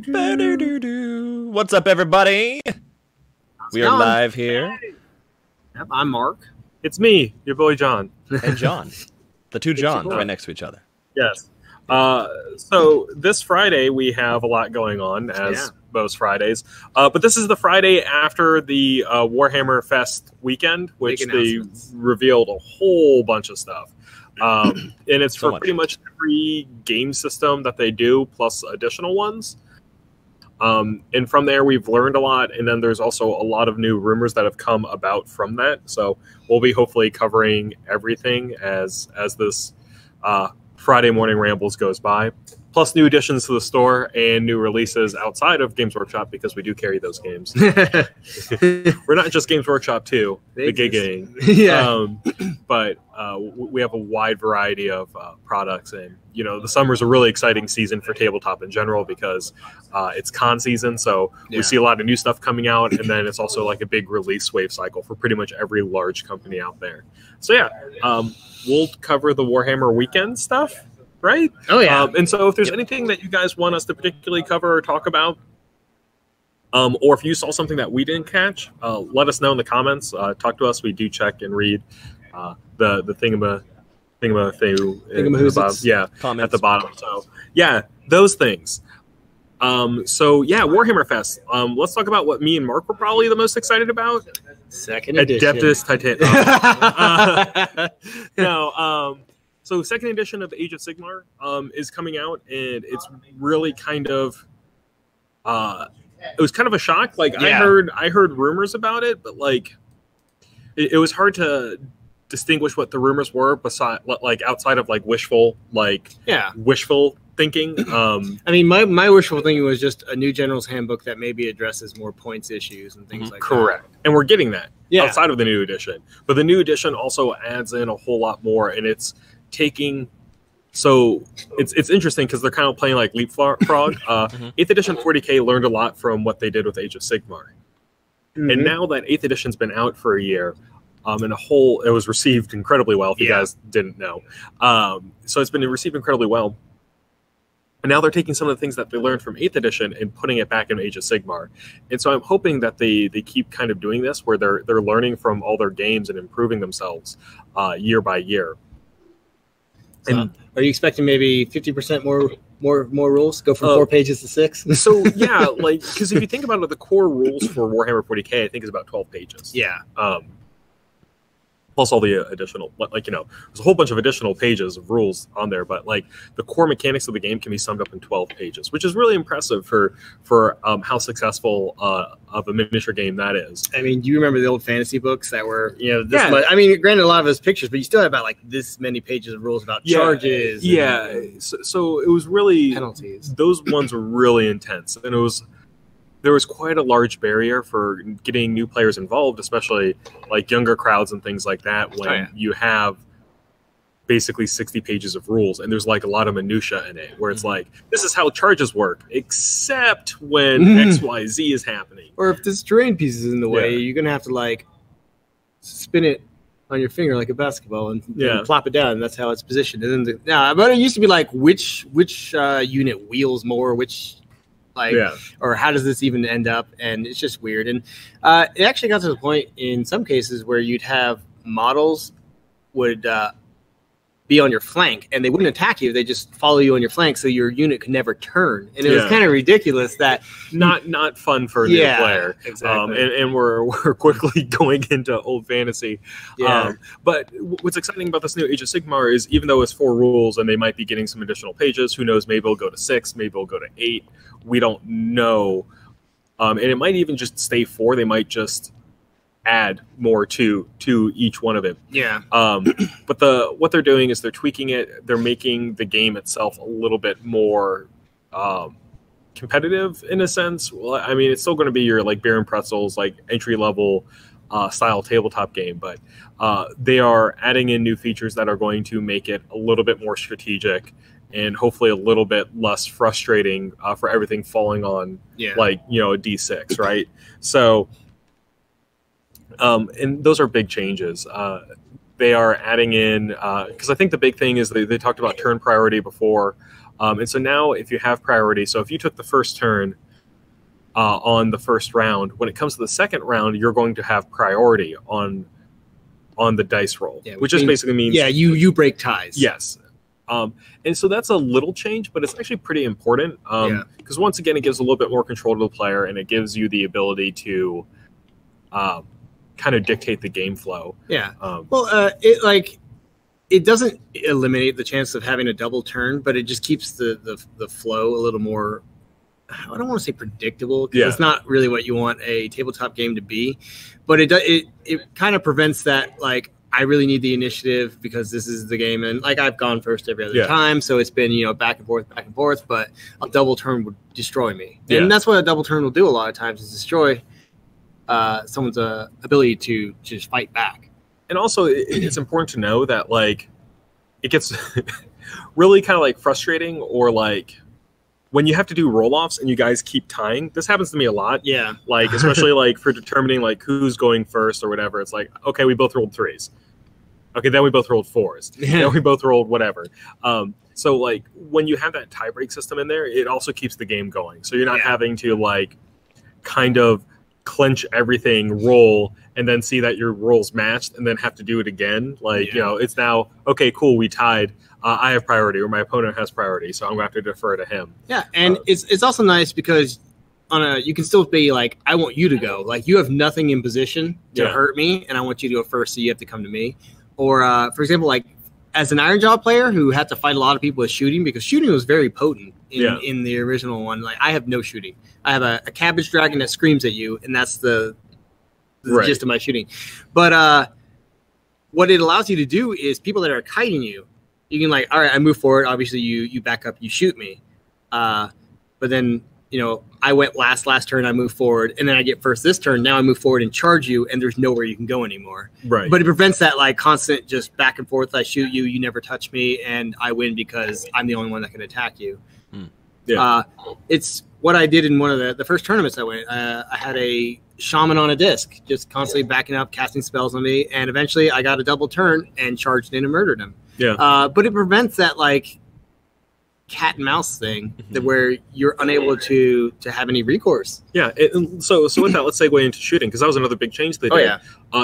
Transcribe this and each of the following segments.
What's up, everybody? We are live here. Yep, I'm Mark. It's me, your boy John. And John. The two Johns right next to each other. Yes. So this Friday, we have a lot going on, as most Fridays. But this is the Friday after the Warhammer Fest weekend, which they revealed a whole bunch of stuff. And it's for pretty much every game system that they do, plus additional ones. And from there, we've learned a lot. And then there's also a lot of new rumors that have come about from that. So we'll be hopefully covering everything as this Friday morning rambles goes by. Plus new additions to the store and new releases outside of Games Workshop, because we do carry those games. We're not just Games Workshop 2, the Giga. But we have a wide variety of products. And, you know, the summer's a really exciting season for tabletop in general because it's con season. So we see a lot of new stuff coming out. And then it's also like a big release wave cycle for pretty much every large company out there. So, we'll cover the Warhammer weekend stuff. Right? Oh, yeah. And so if there's anything that you guys want us to particularly cover or talk about, or if you saw something that we didn't catch, let us know in the comments. Talk to us. We do check and read the comments at the bottom. So, those things. Warhammer Fest. Let's talk about what me and Mark were probably the most excited about. Second edition. Adeptus Titan. So second edition of Age of Sigmar is coming out, and it's really kind of it was kind of a shock. Like I heard rumors about it, but like it was hard to distinguish what the rumors were outside of like wishful thinking. I mean, my wishful thinking was just a new General's Handbook that maybe addresses more points issues and things like that. Correct. And we're getting that outside of the new edition. But the new edition also adds in a whole lot more, and it's taking... So it's interesting because they're kind of playing like leapfrog. 8th edition 40K learned a lot from what they did with Age of Sigmar. And now that 8th edition's been out for a year, it was received incredibly well, if you guys didn't know. So it's been received incredibly well. And now they're taking some of the things that they learned from 8th edition and putting it back in Age of Sigmar. And so I'm hoping that they keep kind of doing this, where they're learning from all their games and improving themselves year by year. And are you expecting maybe 50% more rules? Go from 4 pages to 6? So because if you think about it, the core rules for Warhammer 40K, I think is about 12 pages. Yeah. Plus all the additional, there's a whole bunch of additional pages of rules on there, but like the core mechanics of the game can be summed up in 12 pages, which is really impressive for how successful of a miniature game that is. I mean, do you remember the old fantasy books that were, this much? I mean, granted, a lot of those pictures, but you still had about like this many pages of rules about charges. So it was really penalties. Those ones were really intense, and there was quite a large barrier for getting new players involved, especially like younger crowds and things like that, when you have basically 60 pages of rules and there's like a lot of minutia in it, where it's like, this is how charges work, except when XYZ is happening. Or if this terrain piece is in the way, you're going to have to like spin it on your finger like a basketball and plop it down, and that's how it's positioned. And then but it used to be like which unit wheels more, or how does this even end up? And it's just weird. And it actually got to the point in some cases where you'd have models would be on your flank, and they wouldn't attack you. They just follow you on your flank, so your unit could never turn. And it was kind of ridiculous. That not fun for a new player. Exactly. And we're quickly going into old fantasy. But what's exciting about this new Age of Sigmar is, even though it's 4 rules and they might be getting some additional pages, who knows, maybe it'll go to 6, maybe it'll go to 8. We don't know. And it might even just stay 4. They might just add more to each one of it. But what they're doing is they're tweaking it. They're making the game itself a little bit more competitive in a sense. Well, I mean, it's still going to be your like beer and pretzels, like entry level style tabletop game, but they are adding in new features that are going to make it a little bit more strategic and hopefully a little bit less frustrating for everything falling on a D6, right? So and those are big changes. They are adding in, because I think the big thing is they talked about turn priority before. And so now if you have priority, so if you took the first turn on the first round, when it comes to the second round, you're going to have priority on the dice roll, which just basically means you break ties. Yes. And so that's a little change, but it's actually pretty important because once again, it gives a little bit more control to the player, and it gives you the ability to kind of dictate the game flow. Yeah. It doesn't eliminate the chance of having a double turn, but it just keeps the flow a little more. I don't want to say predictable because it's not really what you want a tabletop game to be, but it kind of prevents that, like, I really need the initiative because this is the game, and like I've gone first every other time, so it's been back and forth. But a double turn would destroy me, and that's what a double turn will do a lot of times, is destroy someone's ability to just fight back. And also, it's important to know that, like, it gets really kind of like frustrating, or like when you have to do roll-offs and you guys keep tying. This happens to me a lot. Yeah. Like, especially like for determining like who's going first or whatever. It's like, okay, we both rolled 3s. Okay, then we both rolled 4s. Then we both rolled whatever. So like when you have that tie-break system in there, it also keeps the game going. So you're not having to like kind of clench everything, roll, and then see that your rolls matched and then have to do it again. Like, it's now, okay, cool, we tied. I have priority, or my opponent has priority, so I'm going to have to defer to him. Yeah, and it's also nice because you can still be like, I want you to go. Like, you have nothing in position to hurt me, and I want you to go first, so you have to come to me. Or, for example, like, as an Iron Jaw player who had to fight a lot of people with shooting, because shooting was very potent in the original one. Like, I have no shooting. I have a cabbage dragon that screams at you, and that's the gist of my shooting. But what it allows you to do is people that are kiting you, you can, like, all right, I move forward. Obviously, you back up, you shoot me. But then, I went last turn, I move forward, and then I get first this turn. Now I move forward and charge you, and there's nowhere you can go anymore. Right. But it prevents that, like, constant just back and forth. I shoot you, you never touch me, and I win because I'm the only one that can attack you. Yeah. It's what I did in one of the first tournaments I went. I had a shaman on a disc, just constantly backing up, casting spells on me, and eventually I got a double turn and charged in and murdered him. Yeah. But it prevents that, like, cat and mouse thing that where you're unable to have any recourse. Yeah. So with that, let's segue into shooting, because that was another big change they did.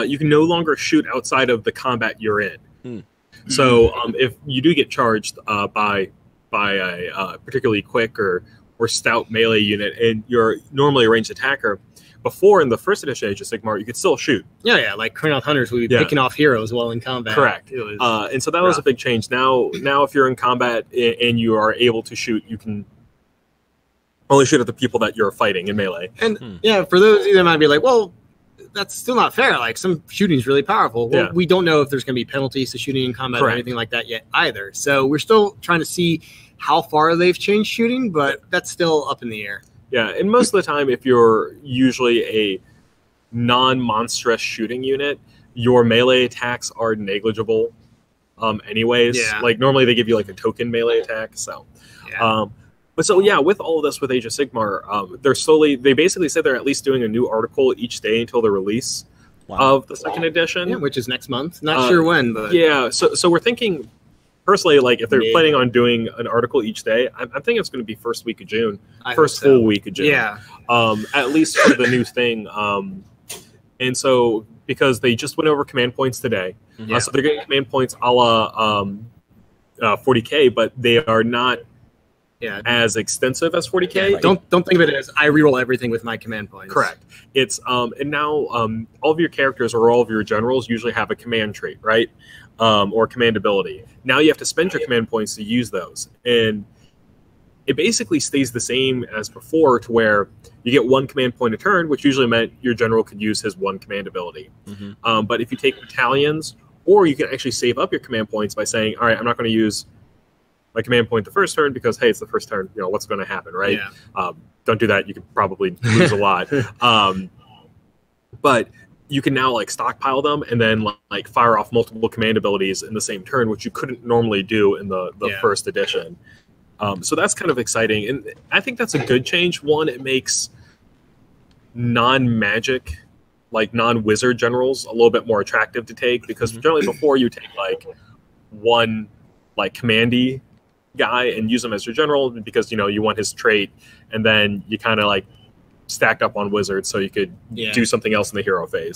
You can no longer shoot outside of the combat you're in. So if you do get charged by a particularly quick or stout melee unit, and you're normally a ranged attacker, before in the first edition Age of Sigmar, you could still shoot. Yeah, like Crown Hunters would be picking off heroes while in combat. Correct. And so that was a big change. Now if you're in combat and you are able to shoot, you can only shoot at the people that you're fighting in melee. And for those of you that might be like, well, that's still not fair. Like, some shooting is really powerful. Well, we don't know if there's going to be penalties to shooting in combat or anything like that yet either. So we're still trying to see how far they've changed shooting, but that's still up in the air. Yeah, and most of the time, if you're usually a non-monstrous shooting unit, your melee attacks are negligible anyways. Like, normally they give you, like, a token melee attack, so... But so, with all of this with Age of Sigmar, they basically said they're at least doing a new article each day until the release of the second edition. Yeah, which is next month. Not sure when, but... Yeah, so we're thinking... Personally, like, if they're planning on doing an article each day, I'm thinking it's going to be first week of June, full week of June. Yeah. At least for the new thing. And so, because they just went over command points today, so they're getting command points a la 40K, but they are not as extensive as 40K. Don't think of it as I reroll everything with my command points. Correct. It's and now all of your characters or all of your generals usually have a command trait, right? Or command ability. Now you have to spend your command points to use those. And it basically stays the same as before, to where you get one command point a turn, which usually meant your general could use his one command ability. But if you take battalions, or you can actually save up your command points by saying, all right, I'm not going to use my command point the first turn because, hey, it's the first turn, what's going to happen, right? Don't do that. You could probably lose a lot. But you can now, like, stockpile them and then, like, fire off multiple command abilities in the same turn, which you couldn't normally do in the first edition. So that's kind of exciting. And I think that's a good change. One, it makes non-magic, like, non-wizard generals a little bit more attractive to take, because generally before you take, like, one, like, commandy guy and use him as your general because you want his trait, and then you kind of like stacked up on wizards so you could do something else in the hero phase.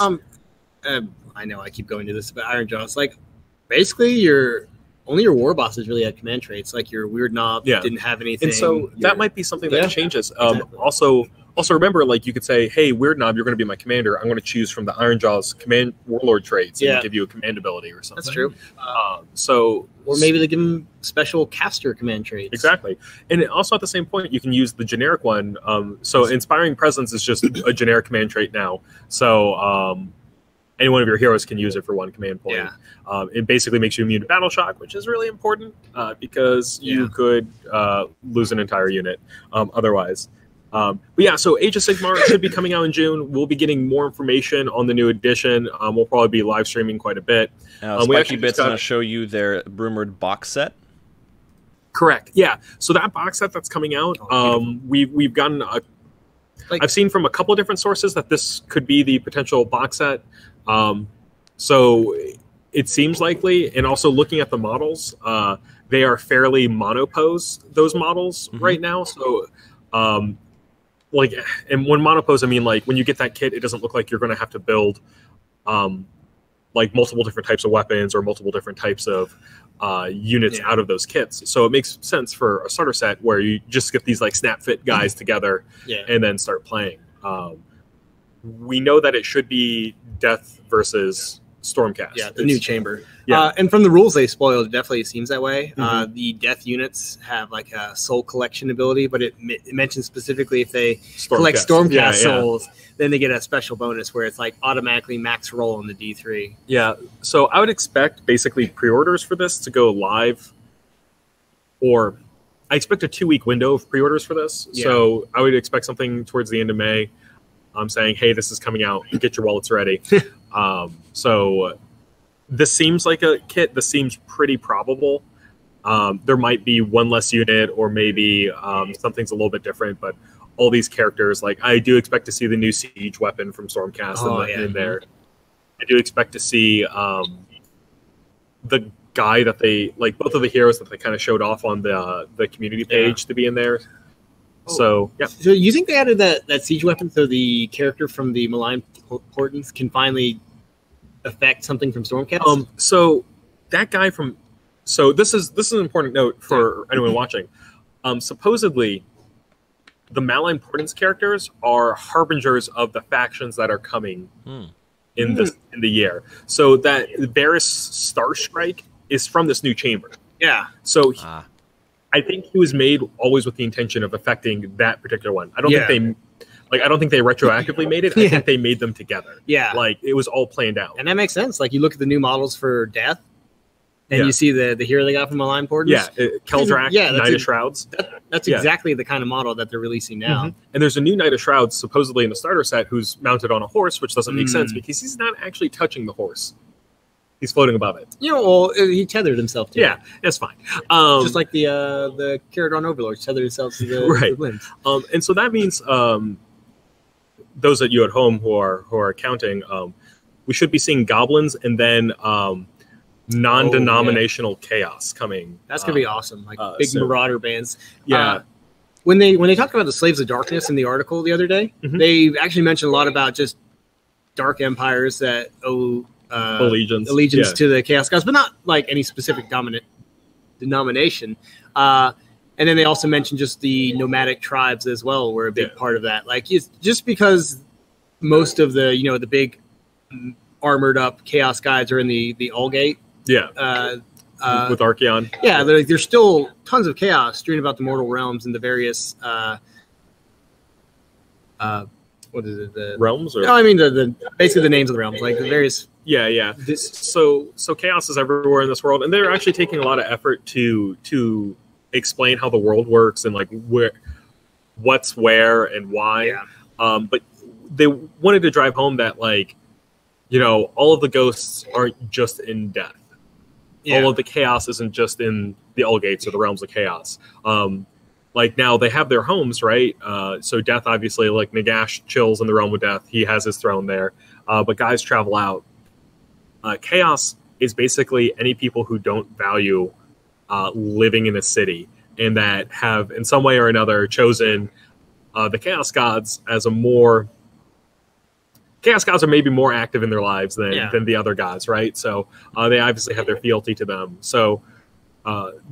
I know I keep going to this, but Iron Jaws, like basically only your war bosses really had command traits. Like your weird knob didn't have anything. And so that might be something that changes. Exactly. Also remember, like you could say, hey, Weird Knob, you're going to be my commander. I'm going to choose from the Iron Jaws command warlord traits and give you a command ability or something. That's true. Or maybe they give him special caster command traits. Exactly. And also at the same point, you can use the generic one. So Inspiring Presence is just a generic command trait now. So any one of your heroes can use it for one command point. Yeah. It basically makes you immune to battle shock, which is really important because you could lose an entire unit otherwise. But yeah, so Age of Sigmar should be coming out in June. We'll be getting more information on the new edition. We'll probably be live streaming quite a bit. Spiky Bit's going to show you their rumored box set. Correct. Yeah. So that box set that's coming out, we've gotten I've seen from a couple of different sources that this could be the potential box set. So it seems likely, and also looking at the models, they are fairly monopose, those models right now. So and when monopose, I mean like when you get that kit, it doesn't look like you're going to have to build like multiple different types of weapons or multiple different types of units out of those kits. So it makes sense for a starter set where you just get these like snap fit guys together and then start playing. We know that it should be Death versus Stormcast. Yeah, the new chamber. Yeah. And from the rules they spoiled, it definitely seems that way. The Death units have like a soul collection ability, but it mentions specifically if they collect Stormcast souls, then they get a special bonus where it's like automatically max roll on the D3. Yeah, so I would expect basically pre-orders for this to go live, or I expect a 2-week window of pre-orders for this. Yeah. So I would expect something towards the end of May. I'm saying, hey, this is coming out. Get your wallets ready. So this seems like a kit. This seems pretty probable. There might be one less unit, or maybe something's a little bit different. But all these characters, like I do expect to see the new siege weapon from Stormcast in there. I do expect to see the guy that they like, both of the heroes that they kind of showed off on the community page to be in there. So yeah. So you think they added that siege weapon so the character from the Malign Portents can finally affect something from Stormcast? So that guy from this is an important note for anyone watching. Supposedly the Malign Portents characters are harbingers of the factions that are coming in the year. So that Varys Starstrike is from this new chamber. Yeah. So I think he was made always with the intention of affecting that particular one. I don't think they retroactively made it. I think they made them together. Yeah. Like it was all planned out. And that makes sense. Like you look at the new models for Death and you see the hero they got from Malign Portents. Yeah. Keldrak, Knight of Shrouds. That's exactly the kind of model that they're releasing now. And there's a new Knight of Shrouds supposedly in the starter set who's mounted on a horse, which doesn't make sense because he's not actually touching the horse. He's floating above it. Well, he tethered himself to it. That's fine. Just like the Caradon Overlord tethered himself to the limbs. And so that means those of you at home who are counting, we should be seeing goblins and then non-denominational chaos coming. That's gonna be awesome. Like big marauder bands. Yeah. When they talked about the Slaves of Darkness in the article the other day, they actually mentioned a lot about just dark empires that owe allegiance to the Chaos Gods, but not like any specific dominant denomination. And then they also mentioned just the nomadic tribes as well were a big part of that. Like it's just because most of the the big armored up Chaos Guides are in the Allgate. Yeah. With Archeon. Yeah, there's still tons of chaos strewn about the mortal realms and the various what is it? The realms? Or? No, I mean the basically the names of the realms, like the various. Yeah. So chaos is everywhere in this world, and they're actually taking a lot of effort to explain how the world works and like what's where and why. Yeah. But they wanted to drive home that like all of the ghosts aren't just in death. Yeah. All of the chaos isn't just in the Allgates or the realms of chaos. Like now they have their homes, right? So Death, obviously, like Nagash chills in the realm of Death. He has his throne there. But guys travel out. Chaos is basically any people who don't value living in a city, and that have in some way or another chosen the Chaos Gods as a more... Chaos Gods are maybe more active in their lives than the other gods, right? So they obviously have their fealty to them. So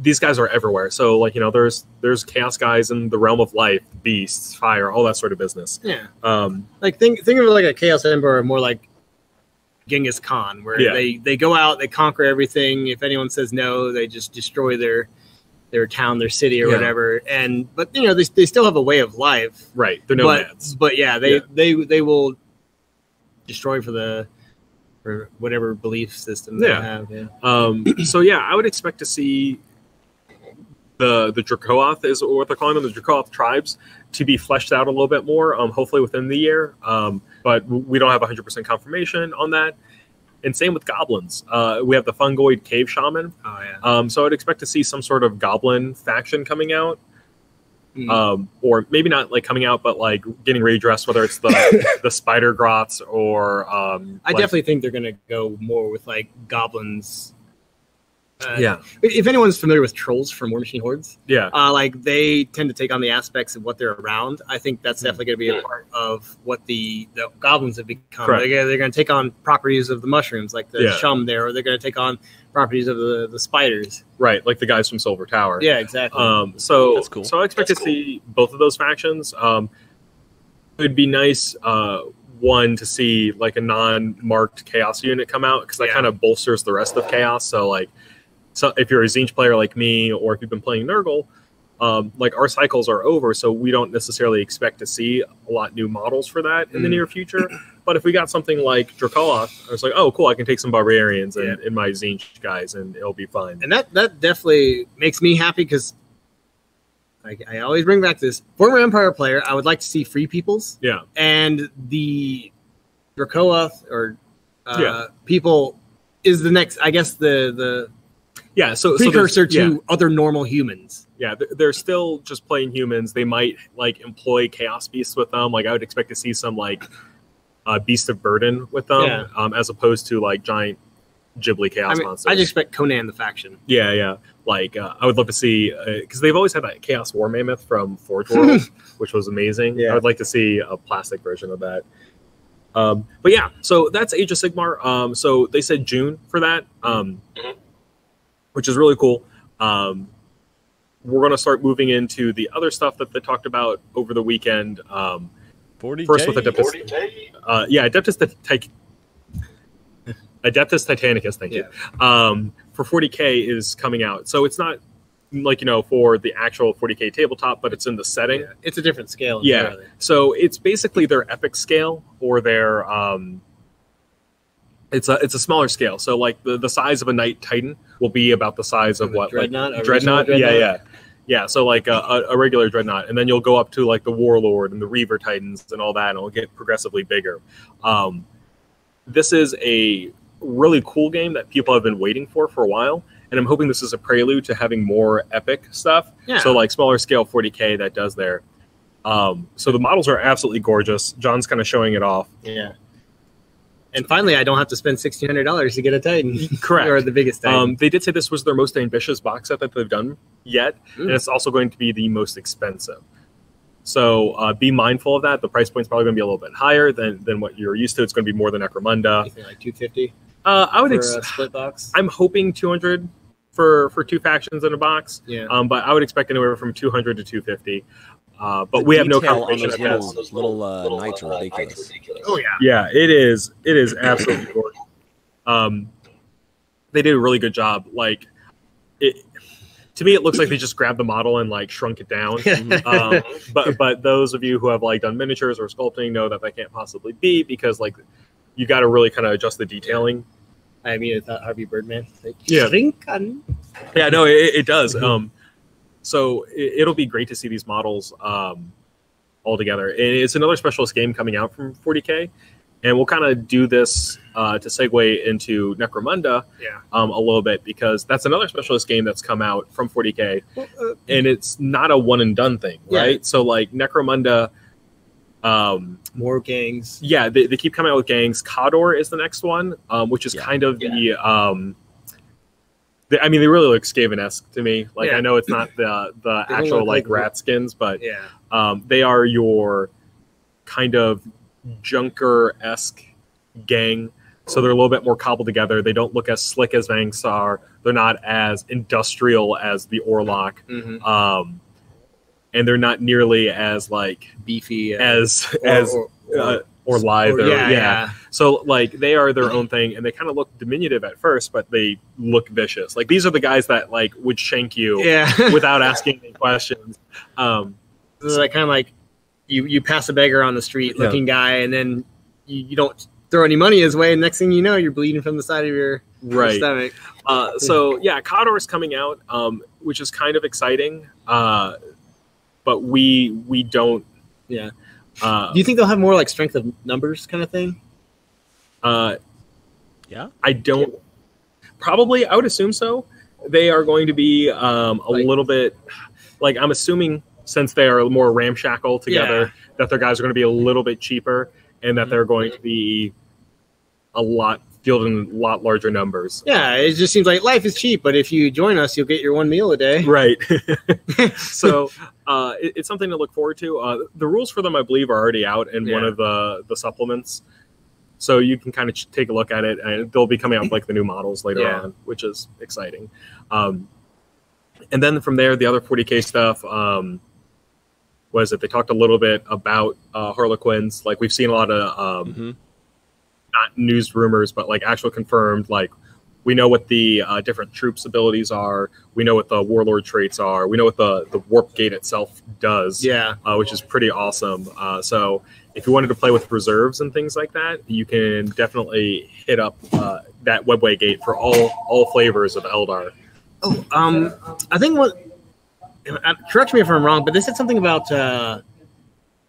these guys are everywhere. So like, there's Chaos guys in the realm of life, beasts, fire, all that sort of business. Yeah. Like think of it like a Chaos Emperor, more like Genghis Khan, where they go out, they conquer everything. If anyone says no, they just destroy their town, their city, or whatever. But they still have a way of life, right? They're nomads. But they will destroy for whatever belief system they have. So I would expect to see the Dracoth is what they're calling them, the Dracoth tribes, to be fleshed out a little bit more, hopefully within the year. But we don't have 100% confirmation on that. And same with goblins. We have the Fungoid Cave Shaman. So I'd expect to see some sort of goblin faction coming out. Or maybe not like coming out, but like getting redressed, whether it's the spider grots or I definitely think they're gonna go more with like goblins. If anyone's familiar with trolls from War Machine Hordes, like they tend to take on the aspects of what they're around. I think that's definitely going to be a part of what the goblins have become. They're going to take on properties of the mushrooms, like the shum there, or they're going to take on properties of the spiders. Right, like the guys from Silver Tower. Yeah, exactly. So that's cool. So I expect to see both of those factions. It'd be nice, one, to see like a non-marked Chaos unit come out, because that kind of bolsters the rest of Chaos. So like, if you're a Tzeentch player like me, or if you've been playing Nurgle, like our cycles are over, so we don't necessarily expect to see a lot new models for that in the near future. But if we got something like Dracoth, I was like, oh, cool, I can take some barbarians in my Tzeentch guys, and it'll be fine. And that definitely makes me happy, because I always bring back this. Former Empire player, I would like to see free peoples. Yeah. And the Dracoth or people is the next, I guess, the precursor to other normal humans. Yeah, they're still just plain humans. They might like employ chaos beasts with them. Like I would expect to see some like beast of burden with them, as opposed to like giant Ghibli chaos monsters. I'd expect Conan the faction. Yeah. Like I would love to see, because they've always had that Chaos War Mammoth from Forge World, which was amazing. I would like to see a plastic version of that. But yeah, so that's Age of Sigmar. So they said June for that. Which is really cool. We're going to start moving into the other stuff that they talked about over the weekend. 40K? First with Adeptus. Adeptus Titanicus, thank you. For 40K is coming out. So it's not like, for the actual 40K tabletop, but it's in the setting. Yeah, it's a different scale. Entirely. So it's basically their epic scale, or their... It's a smaller scale, so like the size of a Knight Titan will be about the size of what Dreadnought. Dreadnought. Yeah. So like a regular Dreadnought, and then you'll go up to like the Warlord and the Reaver Titans and all that, and it'll get progressively bigger. This is a really cool game that people have been waiting for a while, and I'm hoping this is a prelude to having more epic stuff. Yeah. So like smaller scale 40K that does there. So the models are absolutely gorgeous. John's kind of showing it off. Yeah. And finally, I don't have to spend $1,600 to get a Titan. Correct. Or the biggest Titan. They did say this was their most ambitious box set that they've done yet, and it's also going to be the most expensive. So be mindful of that. The price point's probably going to be a little bit higher than what you're used to. It's going to be more than Necromunda. You think like $250? I would for a split box. I'm hoping $200 for two factions in a box. Yeah. But I would expect anywhere from $200 to $250. But we have no confirmation on those little knights are ridiculous. Oh yeah, yeah, it is absolutely gorgeous. They did a really good job. Like it, to me, it looks like they just grabbed the model and like shrunk it down. But those of you who have like done miniatures or sculpting know that can't possibly be, because like you got to really kind of adjust the detailing. I mean, it's not Harvey Birdman. Like, shrink on. Yeah, no, it does. So it'll be great to see these models all together. And it's another specialist game coming out from 40K. And we'll kind of do this to segue into Necromunda a little bit, because that's another specialist game that's come out from 40K. And it's not a one-and-done thing, right? Yeah. So, like, Necromunda... more gangs. Yeah, they keep coming out with gangs. Khador is the next one, which is kind of the I mean, they really look Skaven-esque to me. Like, I know it's not the actual like rat skins, but they are your kind of Junker-esque gang. So they're a little bit more cobbled together. They don't look as slick as Vanks are. They're not as industrial as the Orlok. And they're not nearly as like beefy as or lithe. So like they are their own thing, and they kind of look diminutive at first, but they look vicious. Like these are the guys that like would shank you without asking any questions. So like kind of like you pass a beggar on the street looking guy, and then you don't throw any money his way, and next thing you know, you're bleeding from the side of your stomach. So yeah, Cawdor is coming out, which is kind of exciting. But we don't. Yeah. Do you think they'll have more like strength of numbers kind of thing? Yeah. I don't. Probably, I would assume so. They are going to be a little bit. Like I'm assuming, since they are more ramshackle together, that their guys are going to be a little bit cheaper, and that they're going to be fielding a lot larger numbers. Yeah, it just seems like life is cheap, but if you join us, you'll get your one meal a day. Right. So it's something to look forward to. The rules for them, I believe, are already out in one of the supplements. So you can kind of take a look at it, and they'll be coming out with like the new models later on, which is exciting. And then from there, the other 40K stuff was that they talked a little bit about Harlequins. Like we've seen a lot of not news rumors, but like actual confirmed. Like we know what the different troops' abilities are. We know what the warlord traits are. We know what the warp gate itself does. Which is pretty awesome. So if you wanted to play with reserves and things like that, you can definitely hit up that webway gate for all flavors of Eldar. I think correct me if I'm wrong, but they said something about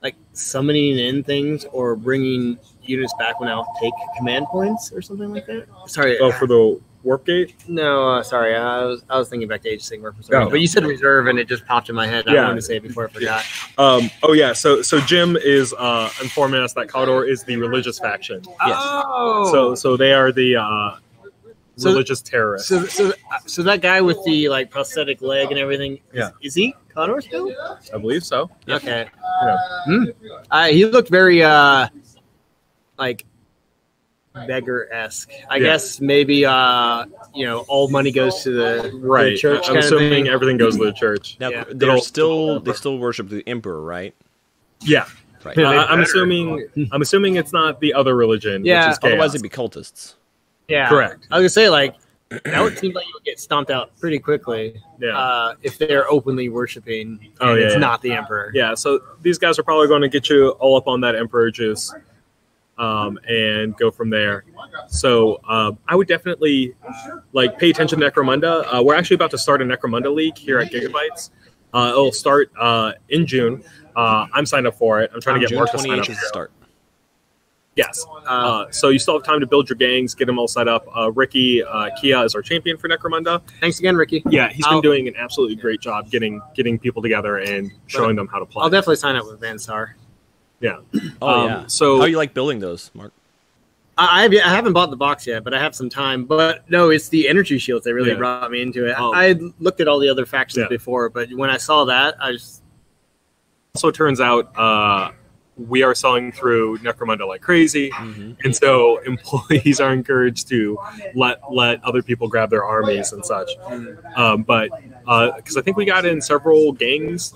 like summoning in things or bringing units back when I'll take command points or something like that. Sorry. Oh, for the warp gate? No, sorry. I was thinking back to Age of Sigmar for some reason. But you said reserve, and it just popped in my head. I wanted to say it before I forgot. So Jim is informing us that Cawdor is the religious faction. Yes. So they are the religious terrorists. So that guy with the like prosthetic leg and everything. Is he Cawdor still? I believe so. Okay. He looked very like beggar-esque. I guess maybe all money goes to the church. I'm assuming everything goes to the church. Now, they still worship the emperor, right? Yeah. Right. I'm assuming it's not the other religion. Which is otherwise they'd be cultists. Yeah, correct. I was gonna say like that would seem like you would get stomped out pretty quickly. If they're openly worshiping and it's not the emperor. Yeah, so these guys are probably going to get you all up on that emperor juice, and go from there. So I would definitely like pay attention to Necromunda. We're actually about to start a Necromunda League here at Gigabytes. It'll start in June. I'm signed up for it. I'm trying to get Mark to sign up to start. Yes. So you still have time to build your gangs, get them all set up. Ricky Kia is our champion for Necromunda. Thanks again, Ricky. Yeah, he's been doing an absolutely great job getting people together and showing them how to play. I'll definitely sign up with Vansar. Yeah. So how do you like building those, Mark? I haven't bought the box yet, but I have some time. But no, it's the energy shields that really brought me into it. I had looked at all the other factions before, but when I saw that, I just... Also turns out we are selling through Necromunda like crazy, and so employees are encouraged to let other people grab their armies and such. But because I think we got in several gangs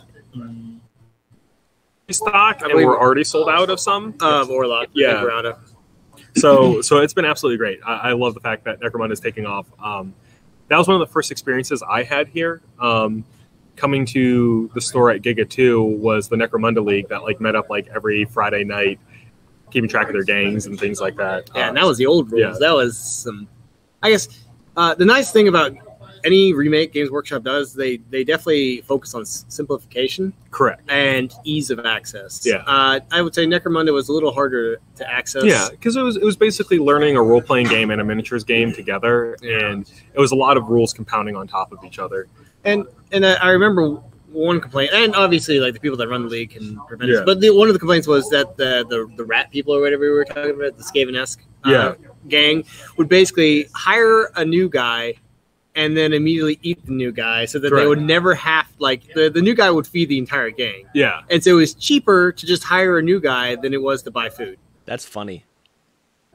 stock, and we're already sold out of some. Orlok. Yeah. So it's been absolutely great. I love the fact that Necromunda is taking off. That was one of the first experiences I had here. Coming to the store at Giga 2 was the Necromunda League that like met up like every Friday night, keeping track of their gangs and things like that. Yeah, and that was the old rules. Yeah. That was some... I guess the nice thing about any remake Games Workshop does, they definitely focus on simplification. Correct. And ease of access. Yeah. I would say Necromunda was a little harder to access. Yeah, because it was basically learning a role-playing game and a miniatures game together, and it was a lot of rules compounding on top of each other. And I remember one complaint, and obviously like the people that run the league can prevent this, but one of the complaints was that the rat people or whatever we were talking about, the Skaven-esque gang, would basically hire a new guy and then immediately eat the new guy so that they would never have, like, the new guy would feed the entire gang. Yeah. And so it was cheaper to just hire a new guy than it was to buy food. That's funny.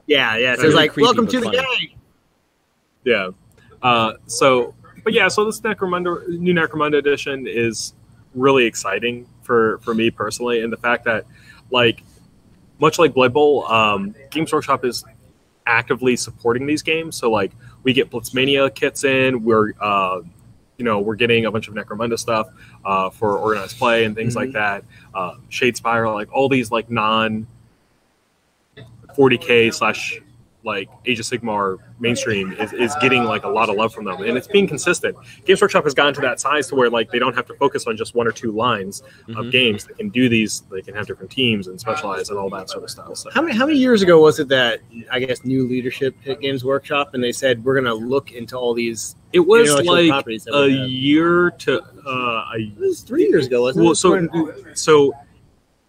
Yeah. So it's like, creepy, welcome to the funny. gang. Yeah. So this new Necromunda edition is really exciting for me personally, and the fact that, like, much like Blood Bowl, Games Workshop is actively supporting these games. So, like, we get Blitzmania kits in. We're getting a bunch of Necromunda stuff for organized play and things like that. Shadespire, like all these like non 40K / like Age of Sigmar mainstream is getting like a lot of love from them, and it's being consistent. Games Workshop has gotten to that size to where like they don't have to focus on just 1 or 2 lines of games. They can do these. They can have different teams and specialize and all that sort of stuff. So. How many years ago was it that I guess new leadership hit Games Workshop and they said we're going to look into all these? It was like properties a year to it was 3 years ago, wasn't it? So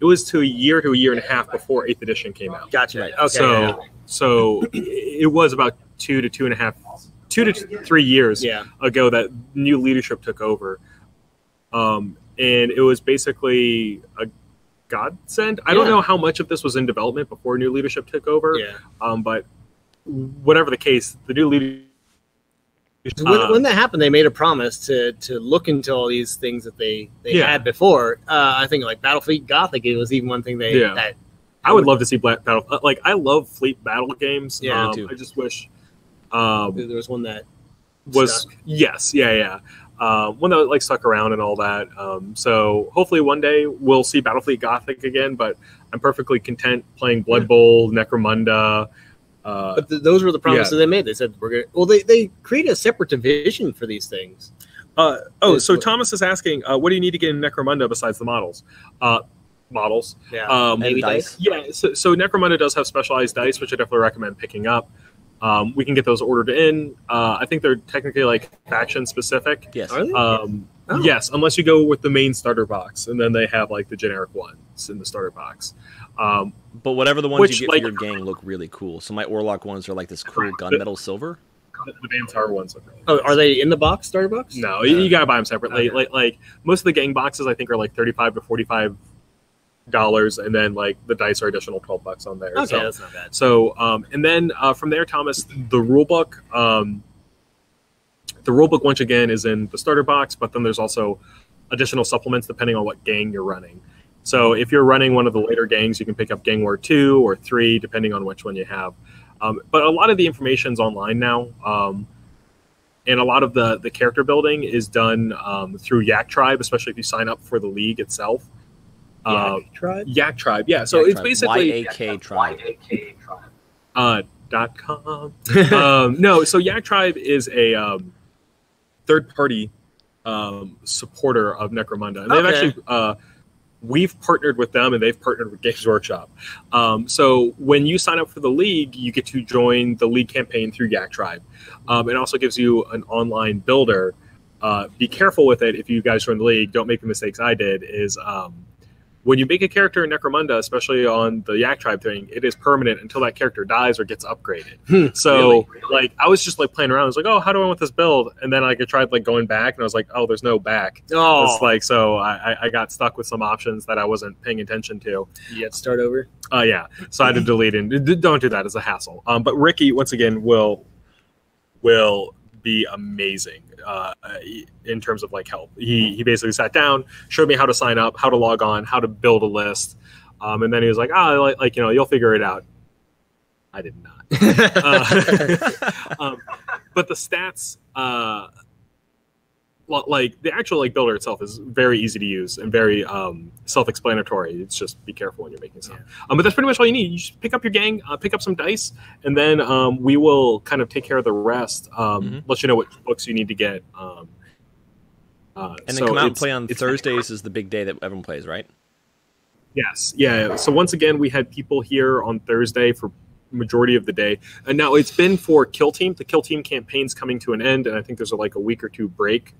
it was to a year and a half before 8th edition came out. Gotcha. Right. Okay. So it was about 2 to 3 years ago that new leadership took over, and it was basically a godsend. I don't know how much of this was in development before new leadership took over. But whatever the case, the new leadership. When that happened, they made a promise to look into all these things that they had before. I think like Battlefleet Gothic, it was even one thing that. I would love to see battle. Like, I love fleet battle games. Yeah, me too. I just wish there was one that was stuck. One that like stuck around and all that. So hopefully one day we'll see Battlefleet Gothic again. But I'm perfectly content playing Blood Bowl, Necromunda. But those were the promises they made. They said we're gonna. Well, they created a separate division for these things. So Thomas is asking, what do you need to get in Necromunda besides the models? Maybe dice. So Necromunda does have specialized dice, which I definitely recommend picking up. We can get those ordered in. I think they're technically like faction specific. Yes. Are they? Yes, unless you go with the main starter box, and then they have like the generic ones in the starter box. But whatever the ones you get for your gang look really cool. So my Orlok ones are like this cool gunmetal silver. The Bantar ones. Are they in the box, starter box? No, you gotta buy them separately. Okay. Like most of the gang boxes, I think are like $35 to $45. And then like the dice are additional $12 on there. Okay, so, that's not bad. So and then from there, Thomas, the rule book once again is in the starter box, but then there's also additional supplements depending on what gang you're running. So if you're running one of the later gangs, you can pick up Gang War 2 or 3 depending on which one you have. But a lot of the information's online now, and a lot of the character building is done through Yak Tribe, especially if you sign up for the league itself. Yak Tribe? Yak Tribe, yeah. So Yak it's Tribe. basically YAK Tribe. .com. No, so Yak Tribe is a third-party supporter of Necromunda. And they've actually we've partnered with them, and they've partnered with Games Workshop. So when you sign up for the league, you get to join the league campaign through Yak Tribe. It also gives you an online builder. Be careful with it if you guys join the league. Don't make the mistakes I did. Is when you make a character in Necromunda, especially on the Yak Tribe thing, it is permanent until that character dies or gets upgraded. So, like, I was just like playing around. I was like, oh, how do I want this build? And then like, I tried like going back, and I was like, oh, there's no back. Oh, it's like, so I got stuck with some options that I wasn't paying attention to. You had to start over. Yeah. So I had to delete it. Don't do that. It's a hassle. But Ricky, once again, will be amazing in terms of like help. He basically sat down, showed me how to sign up, how to log on, how to build a list, and then he was like, you'll figure it out. I did not. But the stats, like the actual like builder itself is very easy to use and very self-explanatory. It's just be careful when you're making stuff. But that's pretty much all you need. You just pick up your gang, pick up some dice, and then we will kind of take care of the rest. Let you know what books you need to get. And then come out and play on Thursdays is the big day that everyone plays, right? Yes. Yeah. So once again, we had people here on Thursday for majority of the day, and now it's been for Kill Team. The Kill Team campaign's coming to an end, and I think there's like a week or two break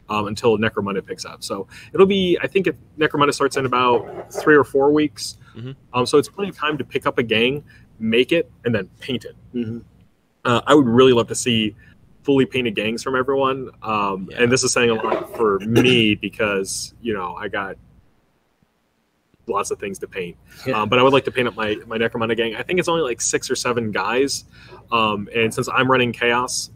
until Necromunda picks up. So it'll be, I think, if Necromunda starts in about 3 or 4 weeks. So it's plenty of time to pick up a gang, make it, and then paint it. I would really love to see fully painted gangs from everyone. And this is saying a lot for me because, you know, I got lots of things to paint. But I would like to paint up my Necromunda gang. I think it's only like 6 or 7 guys. And since I'm running Chaos,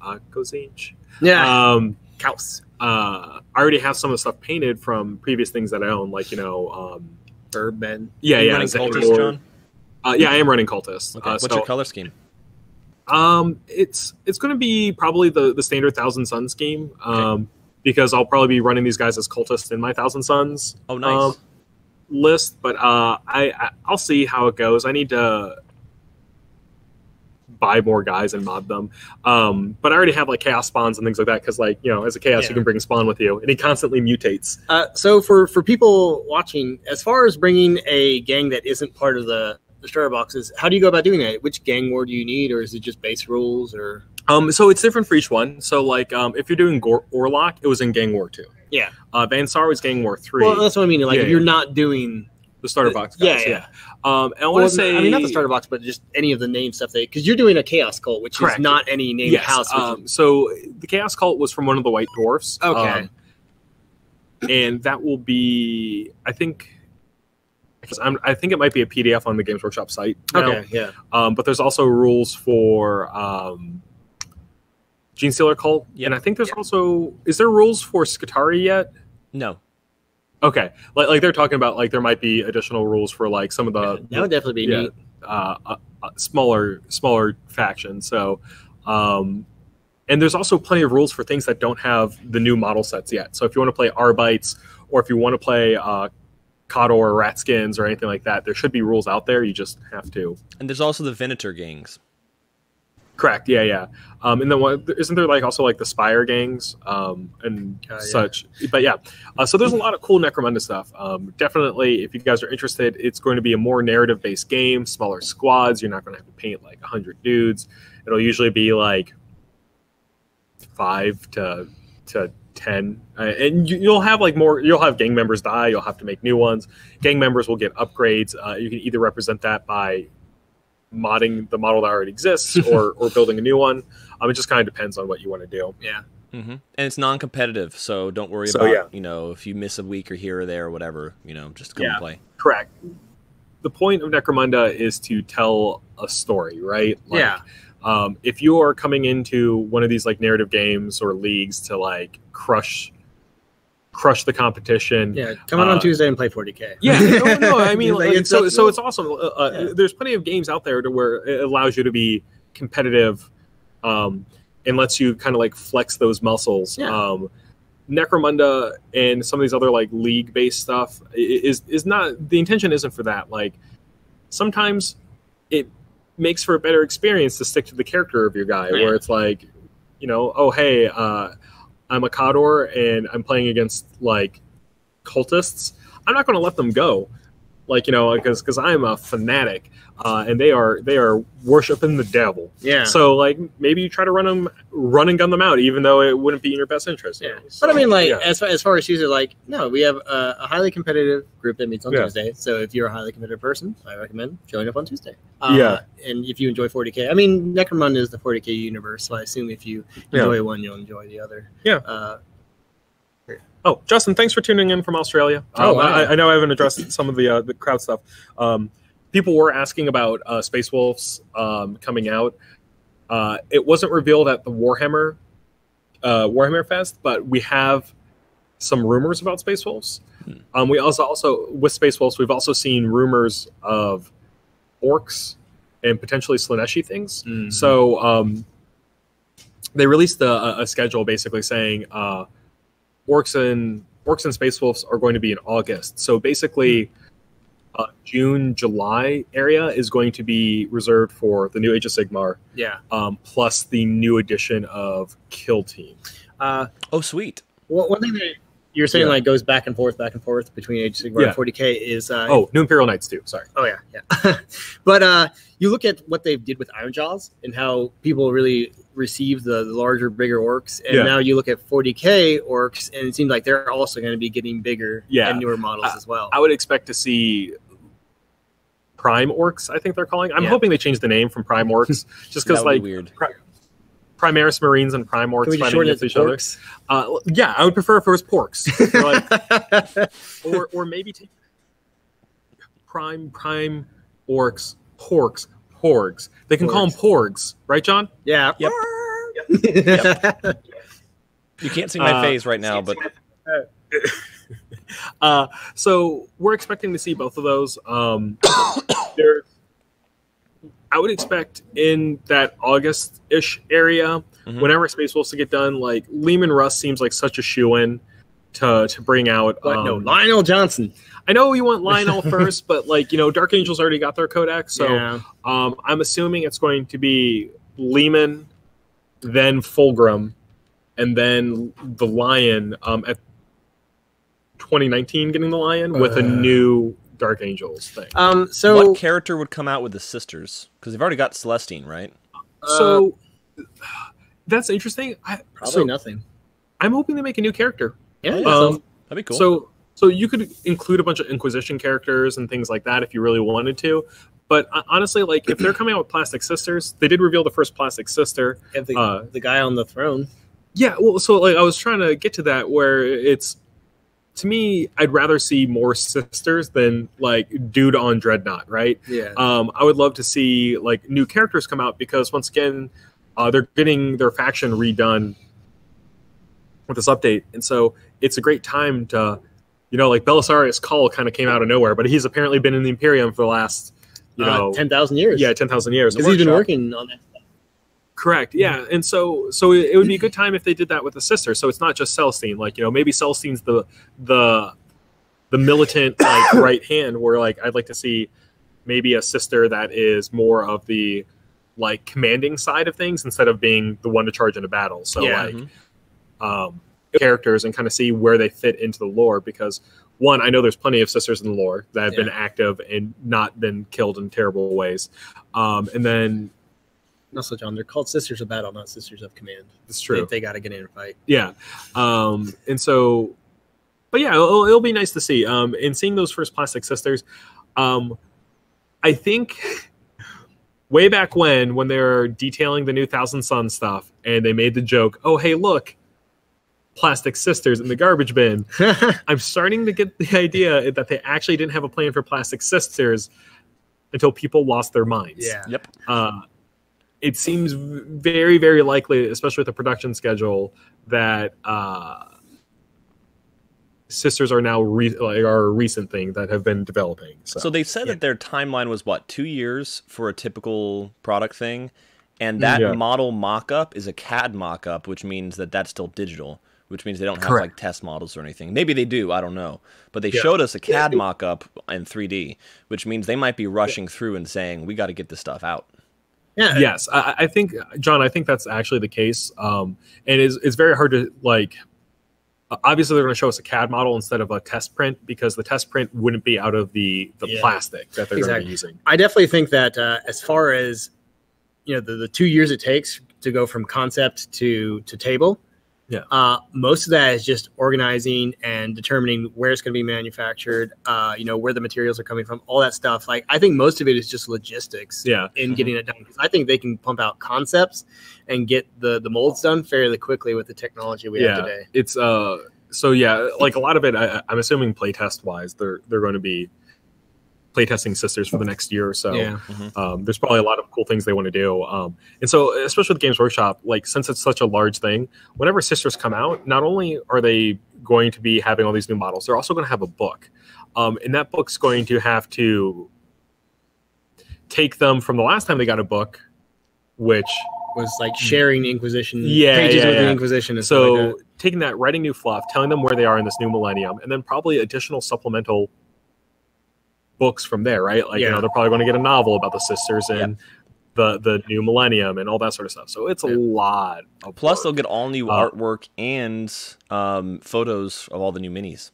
Chaos. I already have some of the stuff painted from previous things that I own, like, you know, Birdmen. Yeah, running Cultist, John? Yeah, I am running Cultist. Okay. What's your color scheme? It's going to be probably the standard Thousand Sun scheme. Because I'll probably be running these guys as Cultists in my Thousand Suns. Oh, nice. List, but I'll see how it goes. I need to buy more guys and mod them, but I already have like chaos spawns and things like that because, like, you know, as a chaos you can bring a spawn with you and he constantly mutates. So for people watching, as far as bringing a gang that isn't part of the starter boxes, how do you go about doing that? Which gang war do you need, or is it just base rules? Or so it's different for each one. So like if you're doing Orlok, it was in Gang War 2. Van Sar was Gang War 3. Well, that's what I mean. Like if you're not doing the starter box guys. And I want to say, I mean, not the starter box, but just any of the name stuff because you're doing a chaos cult, which is not any named house. So the chaos cult was from one of the White Dwarfs. And that will be, I think it might be a PDF on the Games Workshop site now. But there's also rules for Gene Stealer Cult, and I think there's also, is there rules for Skitarii yet? No. Okay, like they're talking about, like there might be additional rules for like some of the that would definitely be neat. Smaller factions. So, and there's also plenty of rules for things that don't have the new model sets yet. So if you want to play Arbites, or if you want to play Cawdor or Ratskins or anything like that, there should be rules out there. You just have to. And there's also the Venator gangs. Correct. And then isn't there like also like the Spire gangs and such? But so there's a lot of cool Necromunda stuff. Definitely, if you guys are interested, it's going to be a more narrative-based game, smaller squads. You're not going to have to paint like 100 dudes. It'll usually be like 5 to 10, and you'll have like more. You'll have gang members die. You'll have to make new ones. Gang members will get upgrades. You can either represent that by modding the model that already exists or building a new one. It just kind of depends on what you want to do. And it's non-competitive, so don't worry about you know, if you miss a week or here or there or whatever, you know, just come and play. Correct. The point of Necromunda is to tell a story, right? Like, if you are coming into one of these like narrative games or leagues to like crush the competition. Come on Tuesday and play 40K. I mean, so it's awesome. There's plenty of games out there to where it allows you to be competitive, and lets you kind of like flex those muscles. Necromunda and some of these other like league-based stuff is not, the intention isn't for that. Like sometimes it makes for a better experience to stick to the character of your guy, where it's like, you know, oh hey, I'm a Cawdor and I'm playing against like cultists. I'm not going to let them go, like, you know, because I'm a fanatic, and they are worshiping the devil. So like maybe you try to run and gun them out, even though it wouldn't be in your best interest. So, but I mean, like as far as user, like no, we have a highly competitive group that meets on Tuesday. So if you're a highly competitive person, I recommend joining up on Tuesday. And if you enjoy 40K, I mean, Necromunda is the 40K universe, so I assume if you enjoy one, you'll enjoy the other. Oh, Justin, thanks for tuning in from Australia. I know I haven't addressed some of the crowd stuff. People were asking about Space Wolves coming out. It wasn't revealed at the Warhammer Fest, but we have some rumors about Space Wolves. We also with Space Wolves, we've also seen rumors of orcs and potentially Slaneshi things. So they released a schedule basically saying orcs and Space Wolves are going to be in August. So basically June, July area is going to be reserved for the new Age of Sigmar. Plus the new edition of Kill Team. Oh, sweet. One thing that you're saying like goes back and forth between Age of Sigmar and 40K is New Imperial Knights too. Sorry. But you look at what they did with Ironjaws and how people really receive the larger, bigger orcs, and now you look at 40K orcs, and it seems like they're also going to be getting bigger and newer models as well. I would expect to see Prime Orcs, I think they're calling. I'm hoping they change the name from Prime Orcs, just because like weird. Primaris Marines and Primorcs fighting against each other. Yeah, I would prefer if it was porks. or maybe take prime orcs, porgs. They can call them porgs, right, John? Yeah. Yep. Yep. You can't see my face right now, but so we're expecting to see both of those. I would expect in that August-ish area, whenever Space Wolves to get done, like Lehman Russ seems like such a shoo-in to bring out. No, Lionel Johnson. I know you want Lionel first, but like Dark Angel's already got their Codex, so yeah. I'm assuming it's going to be Lehman, then Fulgrim, and then the Lion at 2019 getting the Lion with a new Dark Angels thing. So what character would come out with the sisters? Because they've already got Celestine, right? So that's interesting. Probably nothing. I'm hoping they make a new character. Yeah, that'd be cool. So you could include a bunch of Inquisition characters and things like that if you really wanted to. But honestly, like if they're coming out with Plastic Sisters, they did reveal the first Plastic Sister. And the guy on the throne. Yeah, well, so like I was trying to get to that where it's, to me, I'd rather see more sisters than like dude on Dreadnought, right? Yeah. I would love to see like new characters come out because once again, they're getting their faction redone with this update, and so it's a great time to, like Belisarius Cull kind of came out of nowhere, but he's apparently been in the Imperium for the last, 10,000 years. Yeah, 10,000 years. Because he's been working on that. Correct. Yeah, and so it would be a good time if they did that with the sister. So it's not just Celestine. Like maybe Celestine's the militant like right hand. Where like I'd like to see maybe a sister that is more of the like commanding side of things instead of being the one to charge in a battle. So characters and kind of see where they fit into the lore because one, I know there's plenty of sisters in the lore that have been active and not been killed in terrible ways, and then. Also, John, they're called Sisters of Battle, not Sisters of Command. It's true. They got to get in and fight. Yeah. And so, but yeah, it'll be nice to see. And seeing those first Plastic Sisters, I think way back when they were detailing the new Thousand Sun stuff and they made the joke, oh, hey, look, Plastic Sisters in the garbage bin. I'm starting to get the idea that they actually didn't have a plan for Plastic Sisters until people lost their minds. Yeah. Yep. It seems very, very likely, especially with the production schedule, that sisters are now are a recent thing that have been developing. So they said that their timeline was, 2 years for a typical product thing? And that model mock-up is a CAD mock-up, which means that that's still digital, which means they don't have like test models or anything. Maybe they do, I don't know. But they showed us a CAD mock-up in 3D, which means they might be rushing through and saying, we got to get this stuff out. Yeah. Yes, I think, John, I think that's actually the case. And it's very hard to, like, obviously they're going to show us a CAD model instead of a test print because the test print wouldn't be out of the plastic that they're going to be using. I definitely think that as far as, the 2 years it takes to go from concept to table, most of that is just organizing and determining where it's going to be manufactured, where the materials are coming from, all that stuff. Like, I think most of it is just logistics in getting it done. Because I think they can pump out concepts and get the molds done fairly quickly with the technology we have today. It's like a lot of it, I'm assuming playtest wise, they're going to be playtesting sisters for the next year or so. There's probably a lot of cool things they want to do. And so, especially with Games Workshop, like since it's such a large thing, whenever sisters come out, not only are they going to be having all these new models, they're also going to have a book. And that book's going to have to take them from the last time they got a book, which was like sharing Inquisition pages with the Inquisition. And so like that. Taking that, writing new fluff, telling them where they are in this new millennium, and then probably additional supplemental books from there, right? Like, they're probably going to get a novel about the sisters and the new millennium and all that sort of stuff. So it's a lot of Plus, they'll get all new artwork and photos of all the new minis.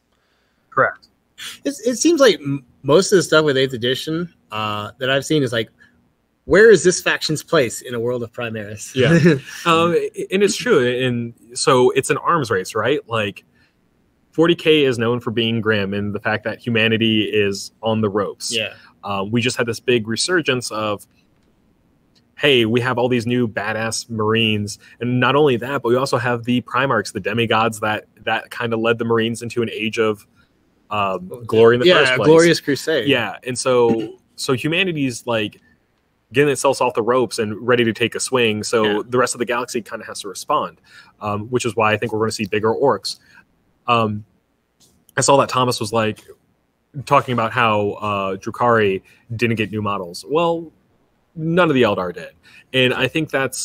Correct. It seems like most of the stuff with 8th edition that I've seen is like, where is this faction's place in a world of Primaris? And it's true. And so it's an arms race, right? Like, 40K is known for being grim and the fact that humanity is on the ropes. We just had this big resurgence of hey, we have all these new badass Marines, and not only that, but we also have the Primarchs, the demigods that kind of led the Marines into an age of glory in the first place. Glorious crusade. Yeah, and so humanity's like getting itself off the ropes and ready to take a swing. So the rest of the galaxy kind of has to respond, which is why I think we're going to see bigger orcs. I saw that Thomas was like talking about how Drukhari didn't get new models. Well, none of the Eldar did, and I think that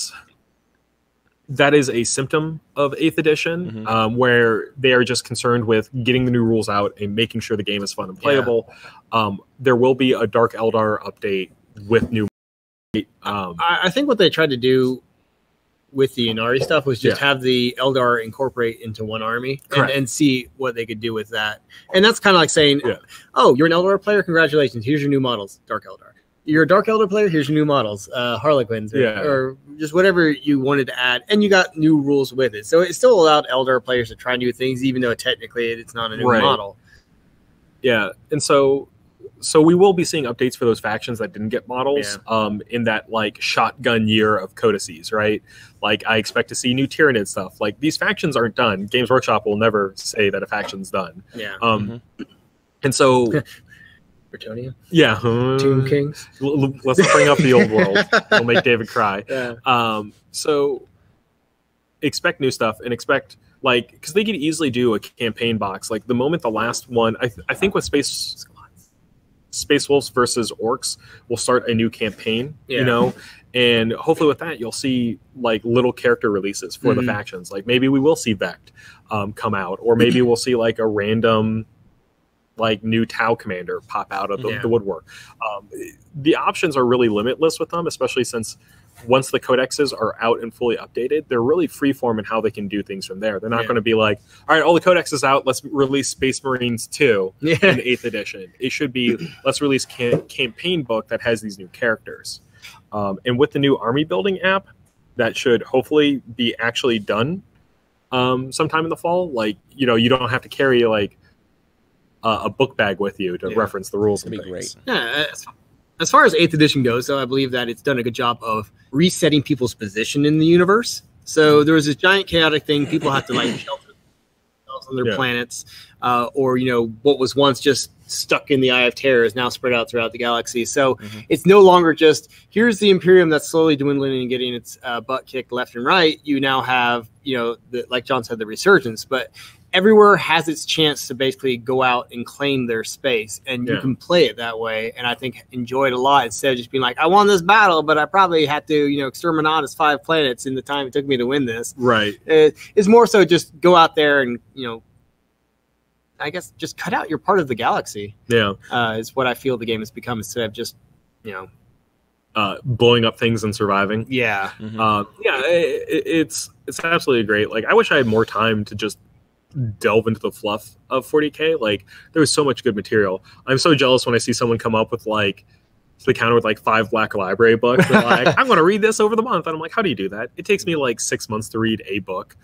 is a symptom of 8th edition, where they are just concerned with getting the new rules out and making sure the game is fun and playable. There will be a Dark Eldar update with new. I think what they tried to do with the Inari stuff was just have the Eldar incorporate into one army and see what they could do with that. And that's kind of like saying, oh, you're an Eldar player? Congratulations. Here's your new models, Dark Eldar. You're a Dark Eldar player? Here's your new models, Harlequins, or just whatever you wanted to add. And you got new rules with it. So it still allowed Eldar players to try new things, even though technically it's not a new model. Yeah, and so we will be seeing updates for those factions that didn't get models in that like shotgun year of codices, right? Like I expect to see new Tyranid stuff. Like these factions aren't done. Games Workshop will never say that a faction's done. Yeah. And so Bretonnia? Yeah. Tomb Kings? Let's bring up the old world. We'll make David cry. Yeah. So expect new stuff and expect like because they could easily do a campaign box. Like the moment the last one I think with Space Wolves versus Orcs will start a new campaign, you know, and hopefully with that you'll see like little character releases for the factions. Like maybe we will see Vect come out, or maybe we'll see like a random like new Tau commander pop out of the woodwork. The options are really limitless with them, especially since once the codexes are out and fully updated, they're really freeform in how they can do things from there. They're not going to be like, all right, all the codexes out, let's release Space Marines 2 in 8th edition. It should be, let's release campaign book that has these new characters. And with the new army building app, that should hopefully be actually done sometime in the fall. Like, you know, you don't have to carry like a book bag with you to reference the rules. That'd be great. Yeah, as far as 8th edition goes, though, I believe that it's done a good job of resetting people's position in the universe. So there was this giant chaotic thing. People have to like shelter themselves on their planets, or, you know, what was once just stuck in the Eye of Terror is now spread out throughout the galaxy. So it's no longer just, here's the Imperium that's slowly dwindling and getting its butt kicked left and right. You now have, you know, like John said, the resurgence. But everywhere has its chance to basically go out and claim their space, and you can play it that way. And I think enjoy it a lot instead of just being like, I won this battle, but I probably had to, you know, exterminate 5 planets in the time it took me to win this. Right. It's more so just go out there and, you know, I guess just cut out your part of the galaxy. Yeah. Is what I feel the game has become instead of just, you know, blowing up things and surviving. Yeah. It's absolutely great. Like I wish I had more time to just delve into the fluff of 40K. Like there was so much good material. I'm so jealous when I see someone come up with like the counter with like 5 Black Library books. They're like, I'm going to read this over the month, and I'm like, how do you do that? It takes me like 6 months to read a book.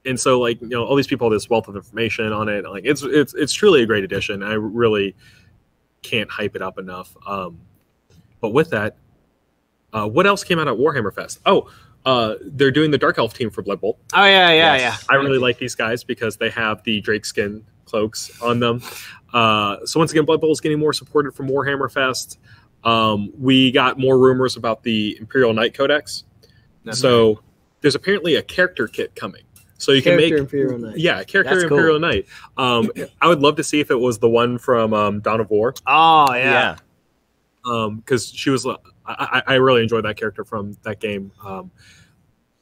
And so like, you know, all these people have this wealth of information on it. Like it's truly a great edition. I really can't hype it up enough. But with that, what else came out at Warhammer Fest? They're doing the Dark Elf team for Blood Bowl. Oh, yeah. I really like these guys because they have the Drake skin cloaks on them. So once again, Blood Bowl is getting more supported from Warhammer Fest. We got more rumors about the Imperial Knight Codex. So there's apparently a character kit coming. So you can make Imperial Knight. Yeah, character That's Imperial cool. Knight. I would love to see if it was the one from Dawn of War. Oh, yeah. Because she was... I really enjoyed that character from that game. So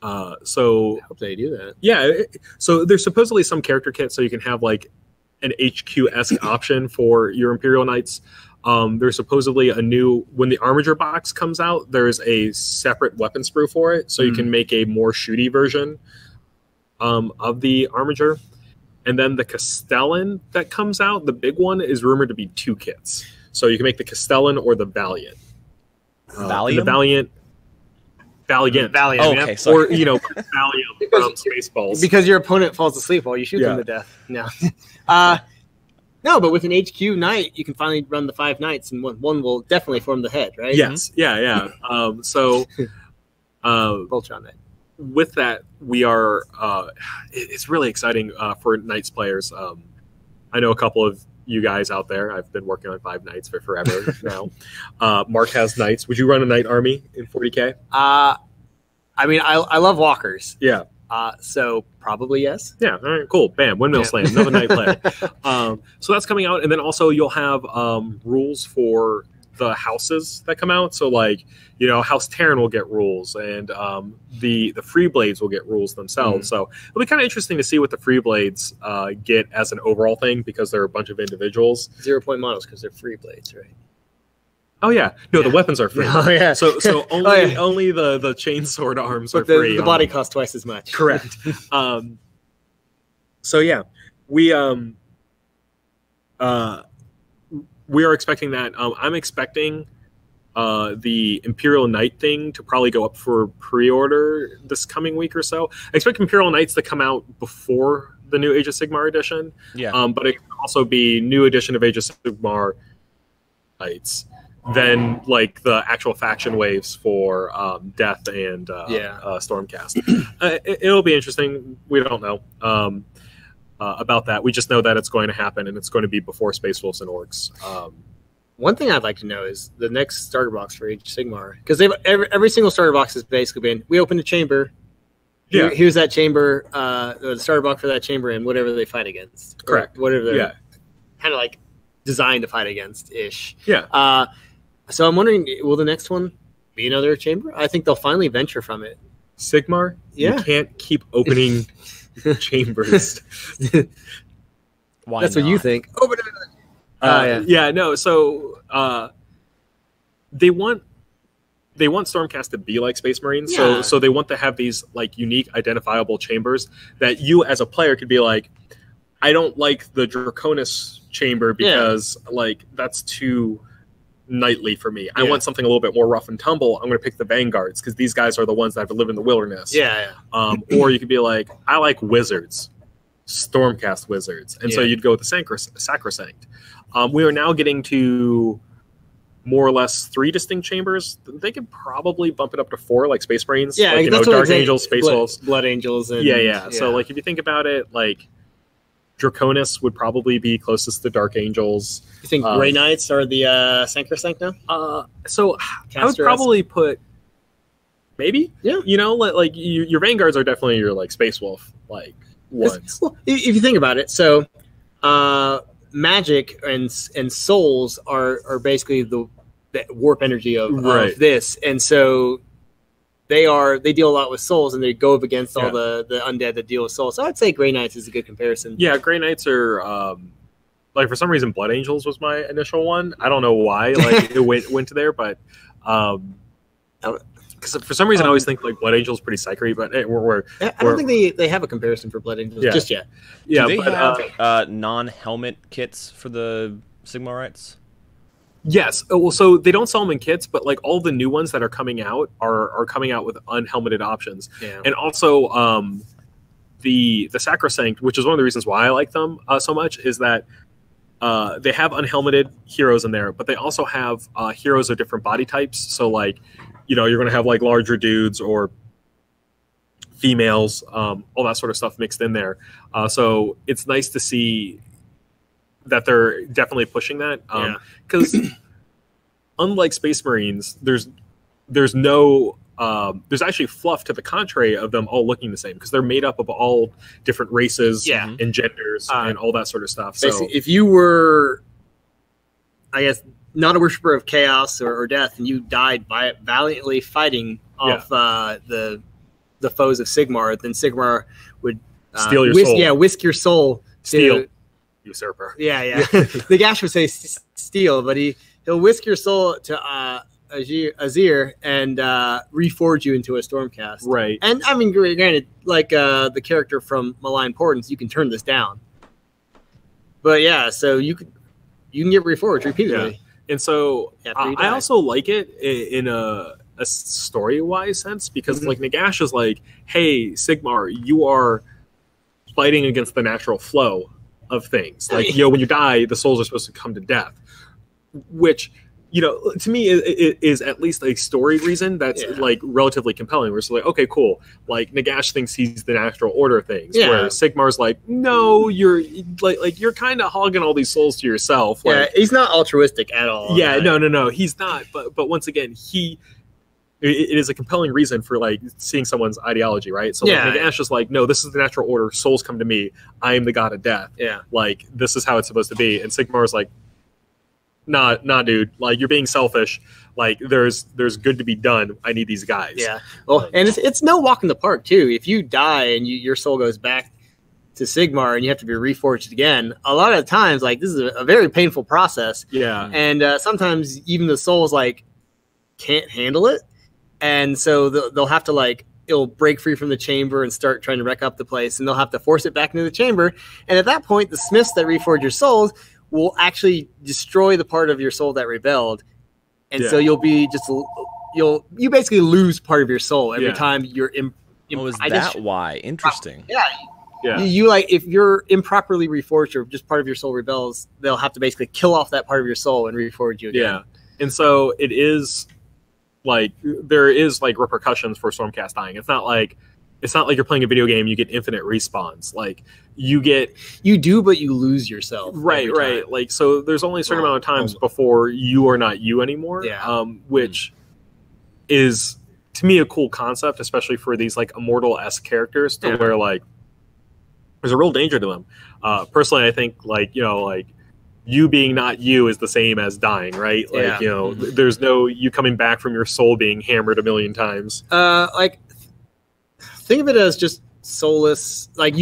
I hope they do that. Yeah. So there's supposedly some character kit, so you can have like an HQ-esque option for your Imperial Knights. There's supposedly a new, when the Armiger box comes out, there's a separate weapon sprue for it, so you can make a more shooty version of the Armiger. And then the Castellan that comes out, the big one, is rumored to be 2 kits. So you can make the Castellan or the Valiant. Valiant? Valiant. Oh, okay, sorry. Or, you know, Valiant from Spaceballs. Because your opponent falls asleep while you shoot them to death. No. No, but with an HQ knight, you can finally run the 5 knights, and one will definitely form the head, right? Yes, yeah. So, Voltron Knight. With that, we are. It's really exciting for Knights players. I know a couple of you guys out there. I've been working on 5 knights for forever now. Mark has knights. Would you run a knight army in 40K? I mean, I love walkers. Yeah. So probably yes. Yeah. All right. Cool. Bam. Windmill slam. Another knight player. So that's coming out, and then also you'll have rules for the houses that come out. So like, House Terran will get rules, and the Free Blades will get rules themselves. So it'll be kind of interesting to see what the Free Blades get as an overall thing, because they're a bunch of individuals. 0-point models because they're Free Blades, right? Oh yeah, no, the weapons are free. Oh yeah, so only the chainsword arms are free. The body costs twice as much. Correct. So yeah, we are expecting that. I'm expecting the Imperial Knight thing to probably go up for pre-order this coming week or so. I expect Imperial Knights to come out before the new Age of Sigmar edition. Yeah. But it can also be new edition of Age of Sigmar Knights. Than like the actual faction waves for Death and Stormcast. It'll be interesting. We don't know about that. We just know that it's going to happen, and it's going to be before Space Wolves and Orcs. One thing I'd like to know is the next starter box for Age of Sigmar, because they've every single starter box has basically been, we opened a chamber. Here's that chamber, the starter box for that chamber, and whatever they fight against. Correct. Whatever they're kind of like designed to fight against ish. Yeah. So I'm wondering, will the next one be another chamber? I think they'll finally venture from it. Sigmar? Yeah. You can't keep opening chambers. Why That's not? what you think. No. So they want Stormcast to be like Space Marines. Yeah. So they want to have these like unique, identifiable chambers that you as a player could be like, I don't like the Draconis chamber because like that's too knightly for me. I want something a little bit more rough and tumble. I'm going to pick the Vanguards because these guys are the ones that have to live in the wilderness. Or you could be like, I like wizards, Stormcast wizards, and so you'd go with the Sacrosanct. We are now getting to more or less 3 distinct chambers. They could probably bump it up to 4, like Space Marines. Yeah, like, that's Dark Angels, Space Wolves, Blood Angels, and So like if you think about it, like Draconis would probably be closest to Dark Angels. You think Grey Knights are the Sacrosanct now? So I would probably put maybe. Yeah. Like your Vanguards are definitely your like Space Wolf like ones. Well, if you think about it, so magic and souls are basically the warp energy of this, and so they deal a lot with souls, and they go up against all the undead that deal with souls. So I'd say Grey Knights is a good comparison. Yeah, Grey Knights are like, for some reason Blood Angels was my initial one. I don't know why like it went to there, but because for some reason I always think like Blood Angels pretty psychery, but hey, I don't think they have a comparison for Blood Angels just yet. Yeah, do they have non-helmet kits for the Sigmarites? Yes. Well, so they don't sell them in kits, but like all the new ones that are coming out are coming out with unhelmeted options. Yeah. And also the Sacrosanct, which is one of the reasons why I like them so much, is that they have unhelmeted heroes in there, but they also have heroes of different body types. So like, you're going to have like larger dudes or females, all that sort of stuff mixed in there. So it's nice to see that they're definitely pushing that, because unlike Space Marines, there's actually fluff to the contrary of them all looking the same, because they're made up of all different races and genders and all that sort of stuff. So if you were, I guess, not a worshiper of chaos or death, and you died by valiantly fighting off the foes of Sigmar, then Sigmar would steal your soul. Yeah, whisk your soul. Steal. Usurper. Yeah. The Gash would say steal, but he'll whisk your soul to Azir and reforge you into a Stormcast. Right. And I mean, granted, like the character from Malign Portents, you can turn this down. But yeah, so you can get reforged repeatedly. Yeah. And so I also like it in a story-wise sense, because like Nagash is like, hey, Sigmar, you are fighting against the natural flow of things. Like, you know, when you die, the souls are supposed to come to death, which, you know, to me is at least a story reason that's like relatively compelling. We're just like, okay, cool. Like Nagash thinks he's the natural order of things, where Sigmar's like, no, you're like you're kind of hogging all these souls to yourself. Like, he's not altruistic at all. Yeah, no, he's not. But once again, it is a compelling reason for like seeing someone's ideology, right? So like, Nagash is like, no, this is the natural order. Souls come to me. I am the god of death. Yeah, like this is how it's supposed to be. And Sigmar's like, nah, dude. Like you're being selfish. Like there's good to be done. I need these guys. Yeah. Well, and it's no walk in the park too. If you die and your soul goes back to Sigmar and you have to be reforged again, a lot of times like this is a very painful process. Yeah. And sometimes even the souls like can't handle it. And so they'll have to like, it'll break free from the chamber and start trying to wreck up the place, and they'll have to force it back into the chamber. And at that point, the smiths that reforge your souls will actually destroy the part of your soul that rebelled. And so you'll be just, you basically lose part of your soul every time you're is that why? Interesting. Yeah. You like, if you're improperly reforged or just part of your soul rebels, they'll have to basically kill off that part of your soul and reforge you again. Yeah. And so it is, like there is like repercussions for Stormcast dying. It's not like you're playing a video game, you get infinite respawns. Like you do, but you lose yourself. Right. Like, so there's only a certain amount of times before you are not you anymore. Yeah. Which is to me a cool concept, especially for these like immortal-esque characters, to where like there's a real danger to them. Personally, I think like, you know, like you being not you is the same as dying, right? Like, you know, there's no you coming back from your soul being hammered a million times. Like, think of it as just soulless. Like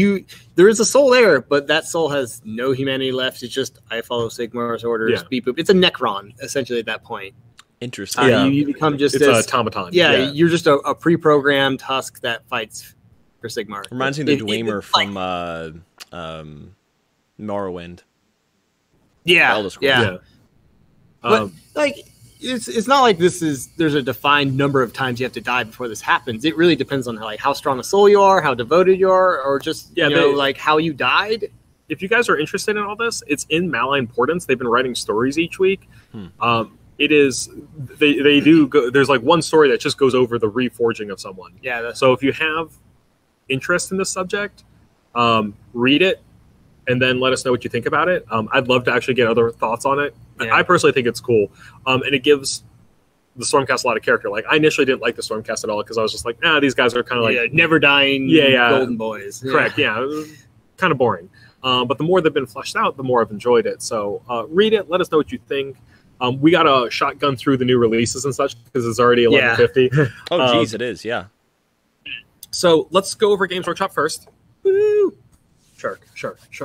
there is a soul there, but that soul has no humanity left. It's just, I follow Sigmar's orders. Beep boop. It's a Necron essentially at that point. Interesting. You become just it's an automaton. Yeah, you're just a pre-programmed husk that fights for Sigmar. Reminds me of the Dwemer from Morrowind. Yeah. But like, it's not like there's a defined number of times you have to die before this happens. It really depends on how strong a soul you are, how devoted you are, or just like how you died. If you guys are interested in all this, it's in Malign Portents. They've been writing stories each week. It is they do go, there's like one story that just goes over the reforging of someone. Yeah. So if you have interest in this subject, read it. And then let us know what you think about it. I'd love to actually get other thoughts on it. Yeah. I personally think it's cool. And it gives the Stormcast a lot of character. Like, I initially didn't like the Stormcast at all because I was just like, these guys are kind of like... never dying golden boys. Correct, kind of boring. But the more they've been fleshed out, the more I've enjoyed it. So read it. Let us know what you think. We got a shotgun through the new releases and such because it's already 11:50. Oh, geez, it is, So let's go over Games Workshop first. Woo! Shark. There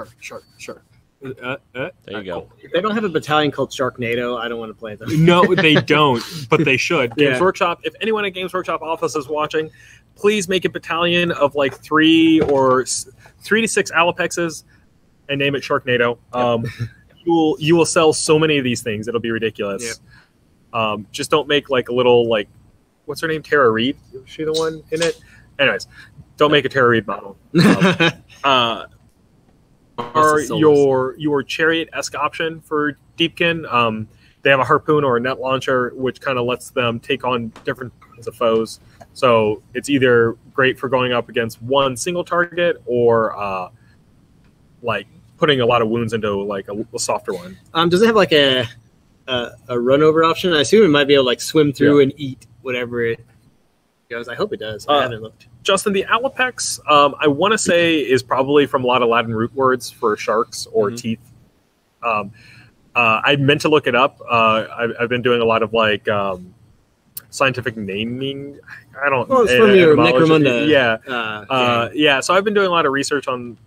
you go. Cool. If they don't have a battalion called Sharknado, I don't want to play them. No, they don't, but they should. Games Workshop, if anyone at Games Workshop office is watching, please make a battalion of like 3 to 6 Alapexes and name it Sharknado. You will sell so many of these things, it'll be ridiculous. Just don't make like a little, like, what's her name? Tara Reid? Is she the one in it? Anyways, don't make a Tara Reid model. Are your chariot-esque option for Deepkin. They have a harpoon or a net launcher, which kind of lets them take on different kinds of foes. So it's either great for going up against one single target or like putting a lot of wounds into like a softer one. Does it have like a run over option? I assume it might be able to like swim through and eat whatever it goes. I hope it does. I haven't looked. Justin, the Alapex, I want to say, is probably from a lot of Latin root words for sharks or teeth. I meant to look it up. I've been doing a lot of like scientific naming. I don't. Well, it's from your Necromunda. Yeah. So I've been doing a lot of research on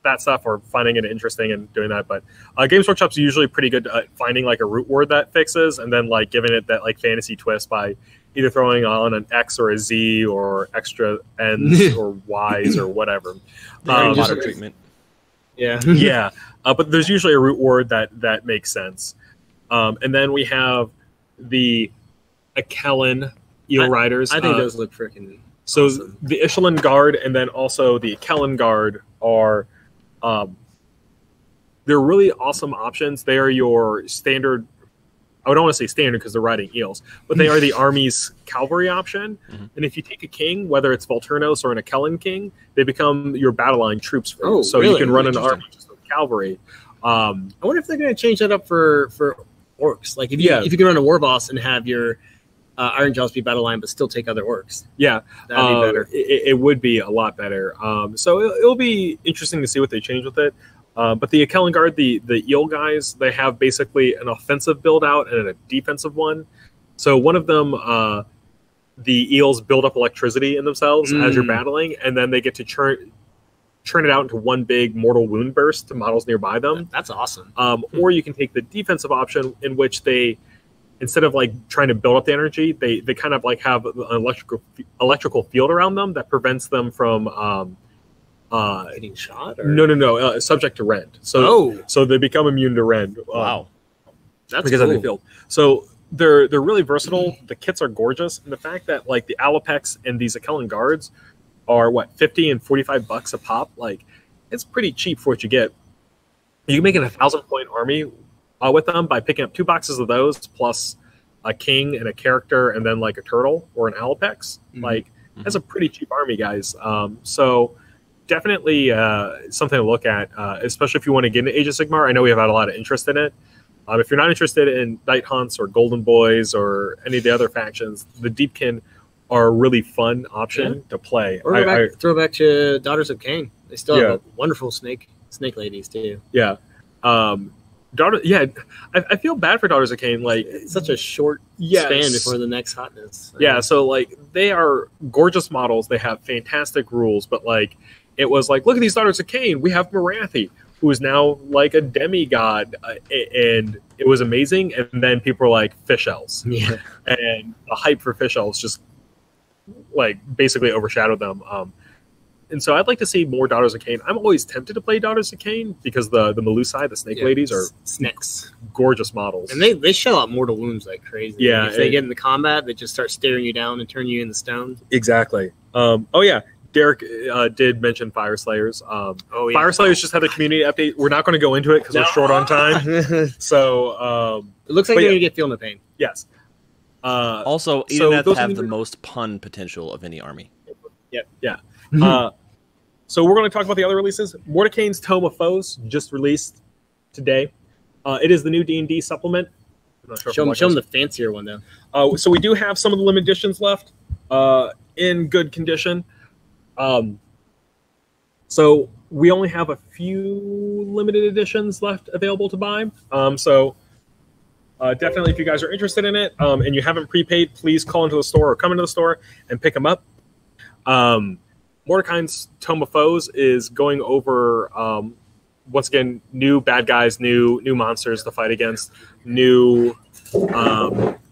that stuff or finding it interesting and doing that. But Games Workshop's usually pretty good at finding like a root word that fixes and then like giving it that like fantasy twist by either throwing on an X or a Z or extra N's or Y's or whatever. Water treatment. Yeah. But there's usually a root word that makes sense. And then we have the Akellan Eel Riders. I think those look freaking so awesome. The Ishelin Guard and then also the Akellan Guard are They're really awesome options. They are your standard. I don't want to say standard because they're riding eels, but they are the army's cavalry option. And if you take a king, whether it's Volturnos or an Akellan king, they become your battle line troops for you. So you can run an army just with cavalry. I wonder if they're going to change that up for orcs. Like if you can run a war boss and have your Iron Jaws be battle line, but still take other orcs. Yeah, that'd be better. It would be a lot better. So it'll be interesting to see what they change with it. But the Akellan Guard, the eel guys, they have basically an offensive build out and a defensive one. So one of them, the eels build up electricity in themselves as you're battling, and then they get to churn it out into one big mortal wound burst to models nearby them. That's awesome. Or you can take the defensive option, in which they, instead of like trying to build up the energy, they kind of like have an electrical field around them that prevents them from getting shot? Or? No. Subject to rend. So they become immune to rend. Wow, that's because cool. of the field. So they're really versatile. The kits are gorgeous, and the fact that like the Alopex and these Akellan Guards are what $50 and $45 a pop. Like it's pretty cheap for what you get. You can make an 1,000-point army with them by picking up 2 boxes of those plus a king and a character, and then like a turtle or an Alopex. Like that's a pretty cheap army, guys. So definitely something to look at, especially if you want to get into Age of Sigmar. I know we have had a lot of interest in it. If you're not interested in Night Hunts or Golden Boys or any of the other factions, the Deepkin are a really fun option to play. Or throw back to Daughters of Cain. They still have wonderful snake ladies too. Yeah. I feel bad for Daughters of Cain. Like it's such a short span before the next hotness. Yeah, so like they are gorgeous models. They have fantastic rules, but like it was like, look at these Daughters of Cain. We have Morathi, who is now like a demigod, and it was amazing. And then people were like, fish elves. Yeah. And the hype for fish elves just like basically overshadowed them. And so I'd like to see more Daughters of Cain. I'm always tempted to play Daughters of Cain because the Melusai, the snake ladies, are snakes, gorgeous models. And they shell out mortal wounds like crazy. Yeah. If they get into combat, they just start staring you down and turn you into stone. Exactly. Derek did mention Fire Slayers. Fire Slayers just had a community update. We're not going to go into it because we're short on time. So it looks like you're going to get Feel No Pain. Yes. Also, Edeneth have the most pun potential of any army. Yep. Yeah. So we're going to talk about the other releases. Mordecai's Tome of Foes just released today. It is the new D&D supplement. I'm not sure show them the fancier one, though. So we do have some of the limited editions left in good condition. So we only have a few limited editions left available to buy. Definitely, if you guys are interested in it and you haven't prepaid, please call into the store or come into the store and pick them up. Mordecai's Tome of Foes is going over, once again, new bad guys, new monsters to fight against, new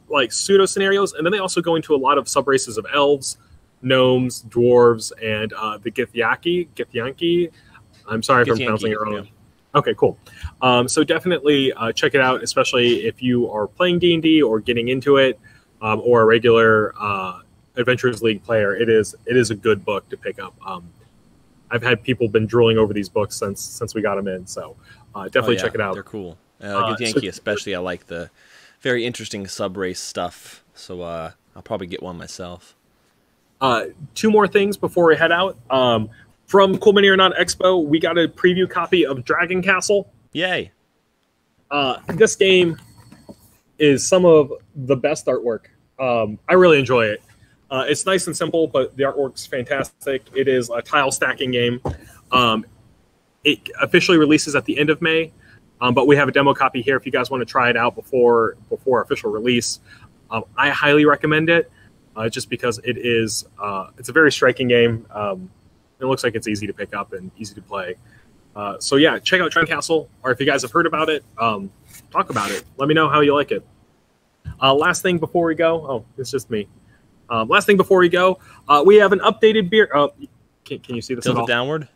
like pseudo scenarios, and then they also go into a lot of subraces of elves, gnomes, dwarves, and the Githyanki. I'm sorry if I'm pronouncing it wrong. Yeah. Okay, cool. So definitely check it out, especially if you are playing D&D or getting into it, or a regular Adventurers League player. It is a good book to pick up. I've had people been drooling over these books since we got them in, so definitely check it out. They're cool. Githyanki especially, I like the very interesting subrace stuff, so I'll probably get one myself. 2 more things before we head out. From Cool Mini or Not Expo, we got a preview copy of Dragon Castle. Yay! This game is some of the best artwork. I really enjoy it. It's nice and simple, but the artwork's fantastic. It is a tile stacking game. It officially releases at the end of May, but we have a demo copy here if you guys want to try it out before official release. I highly recommend it, just because it is it's a very striking game. It looks like it's easy to pick up and easy to play. So yeah, check out Dragon Castle, or if you guys have heard about it, talk about it. Let me know how you like it. Last thing before we go, it's just me. Last thing before we go, we have an updated beer. Can you see this Tilt at all? It downward.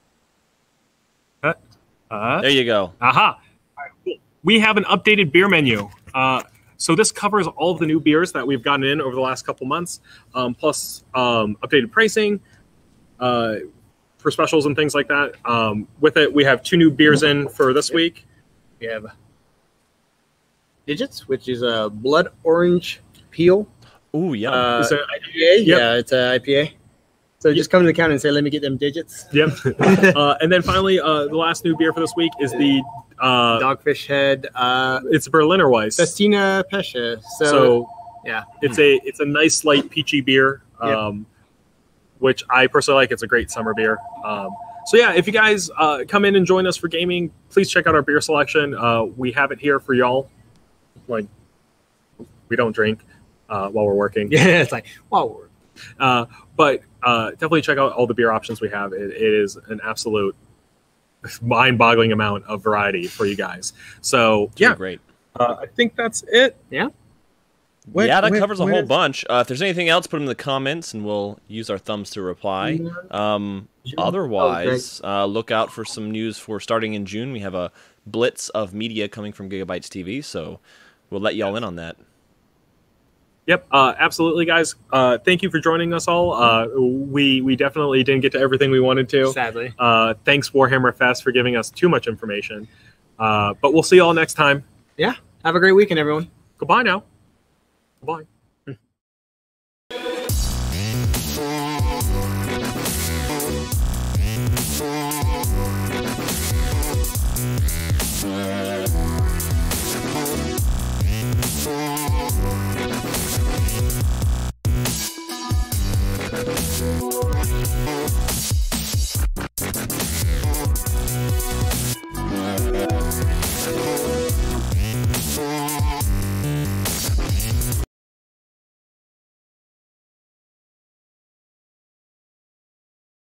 There you go. Aha. All right, cool. We have an updated beer menu. So this covers all of the new beers that we've gotten in over the last couple months, plus updated pricing for specials and things like that. With it, we have 2 new beers in for this week. We have Digits, which is a blood orange peel. Ooh, yeah. Is it an IPA? Yep. Yeah, it's an IPA. So just come to the counter and say, let me get them digits. Yep. And then finally, the last new beer for this week is the Dogfish Head. It's Berliner Weiss. Festina Pesce. So yeah, it's a nice light peachy beer, which I personally like. It's a great summer beer. So yeah, if you guys come in and join us for gaming, please check out our beer selection. We have it here for y'all. Like, we don't drink while we're working. Yeah, it's like while we're working. But definitely check out all the beer options we have. It is an absolute mind-boggling amount of variety for you guys. So yeah, great. I think that's it. Yeah. That covers a whole bunch. If there's anything else, put them in the comments, and we'll use our thumbs to reply. Otherwise, look out for some news for starting in June. We have a blitz of media coming from Gigabytes TV, so we'll let y'all in on that. Yep, absolutely, guys. Thank you for joining us all. We definitely didn't get to everything we wanted to. Sadly. Thanks, Warhammer Fest, for giving us too much information. But we'll see you all next time. Yeah. Have a great weekend, everyone. Goodbye now. Bye. Yeah.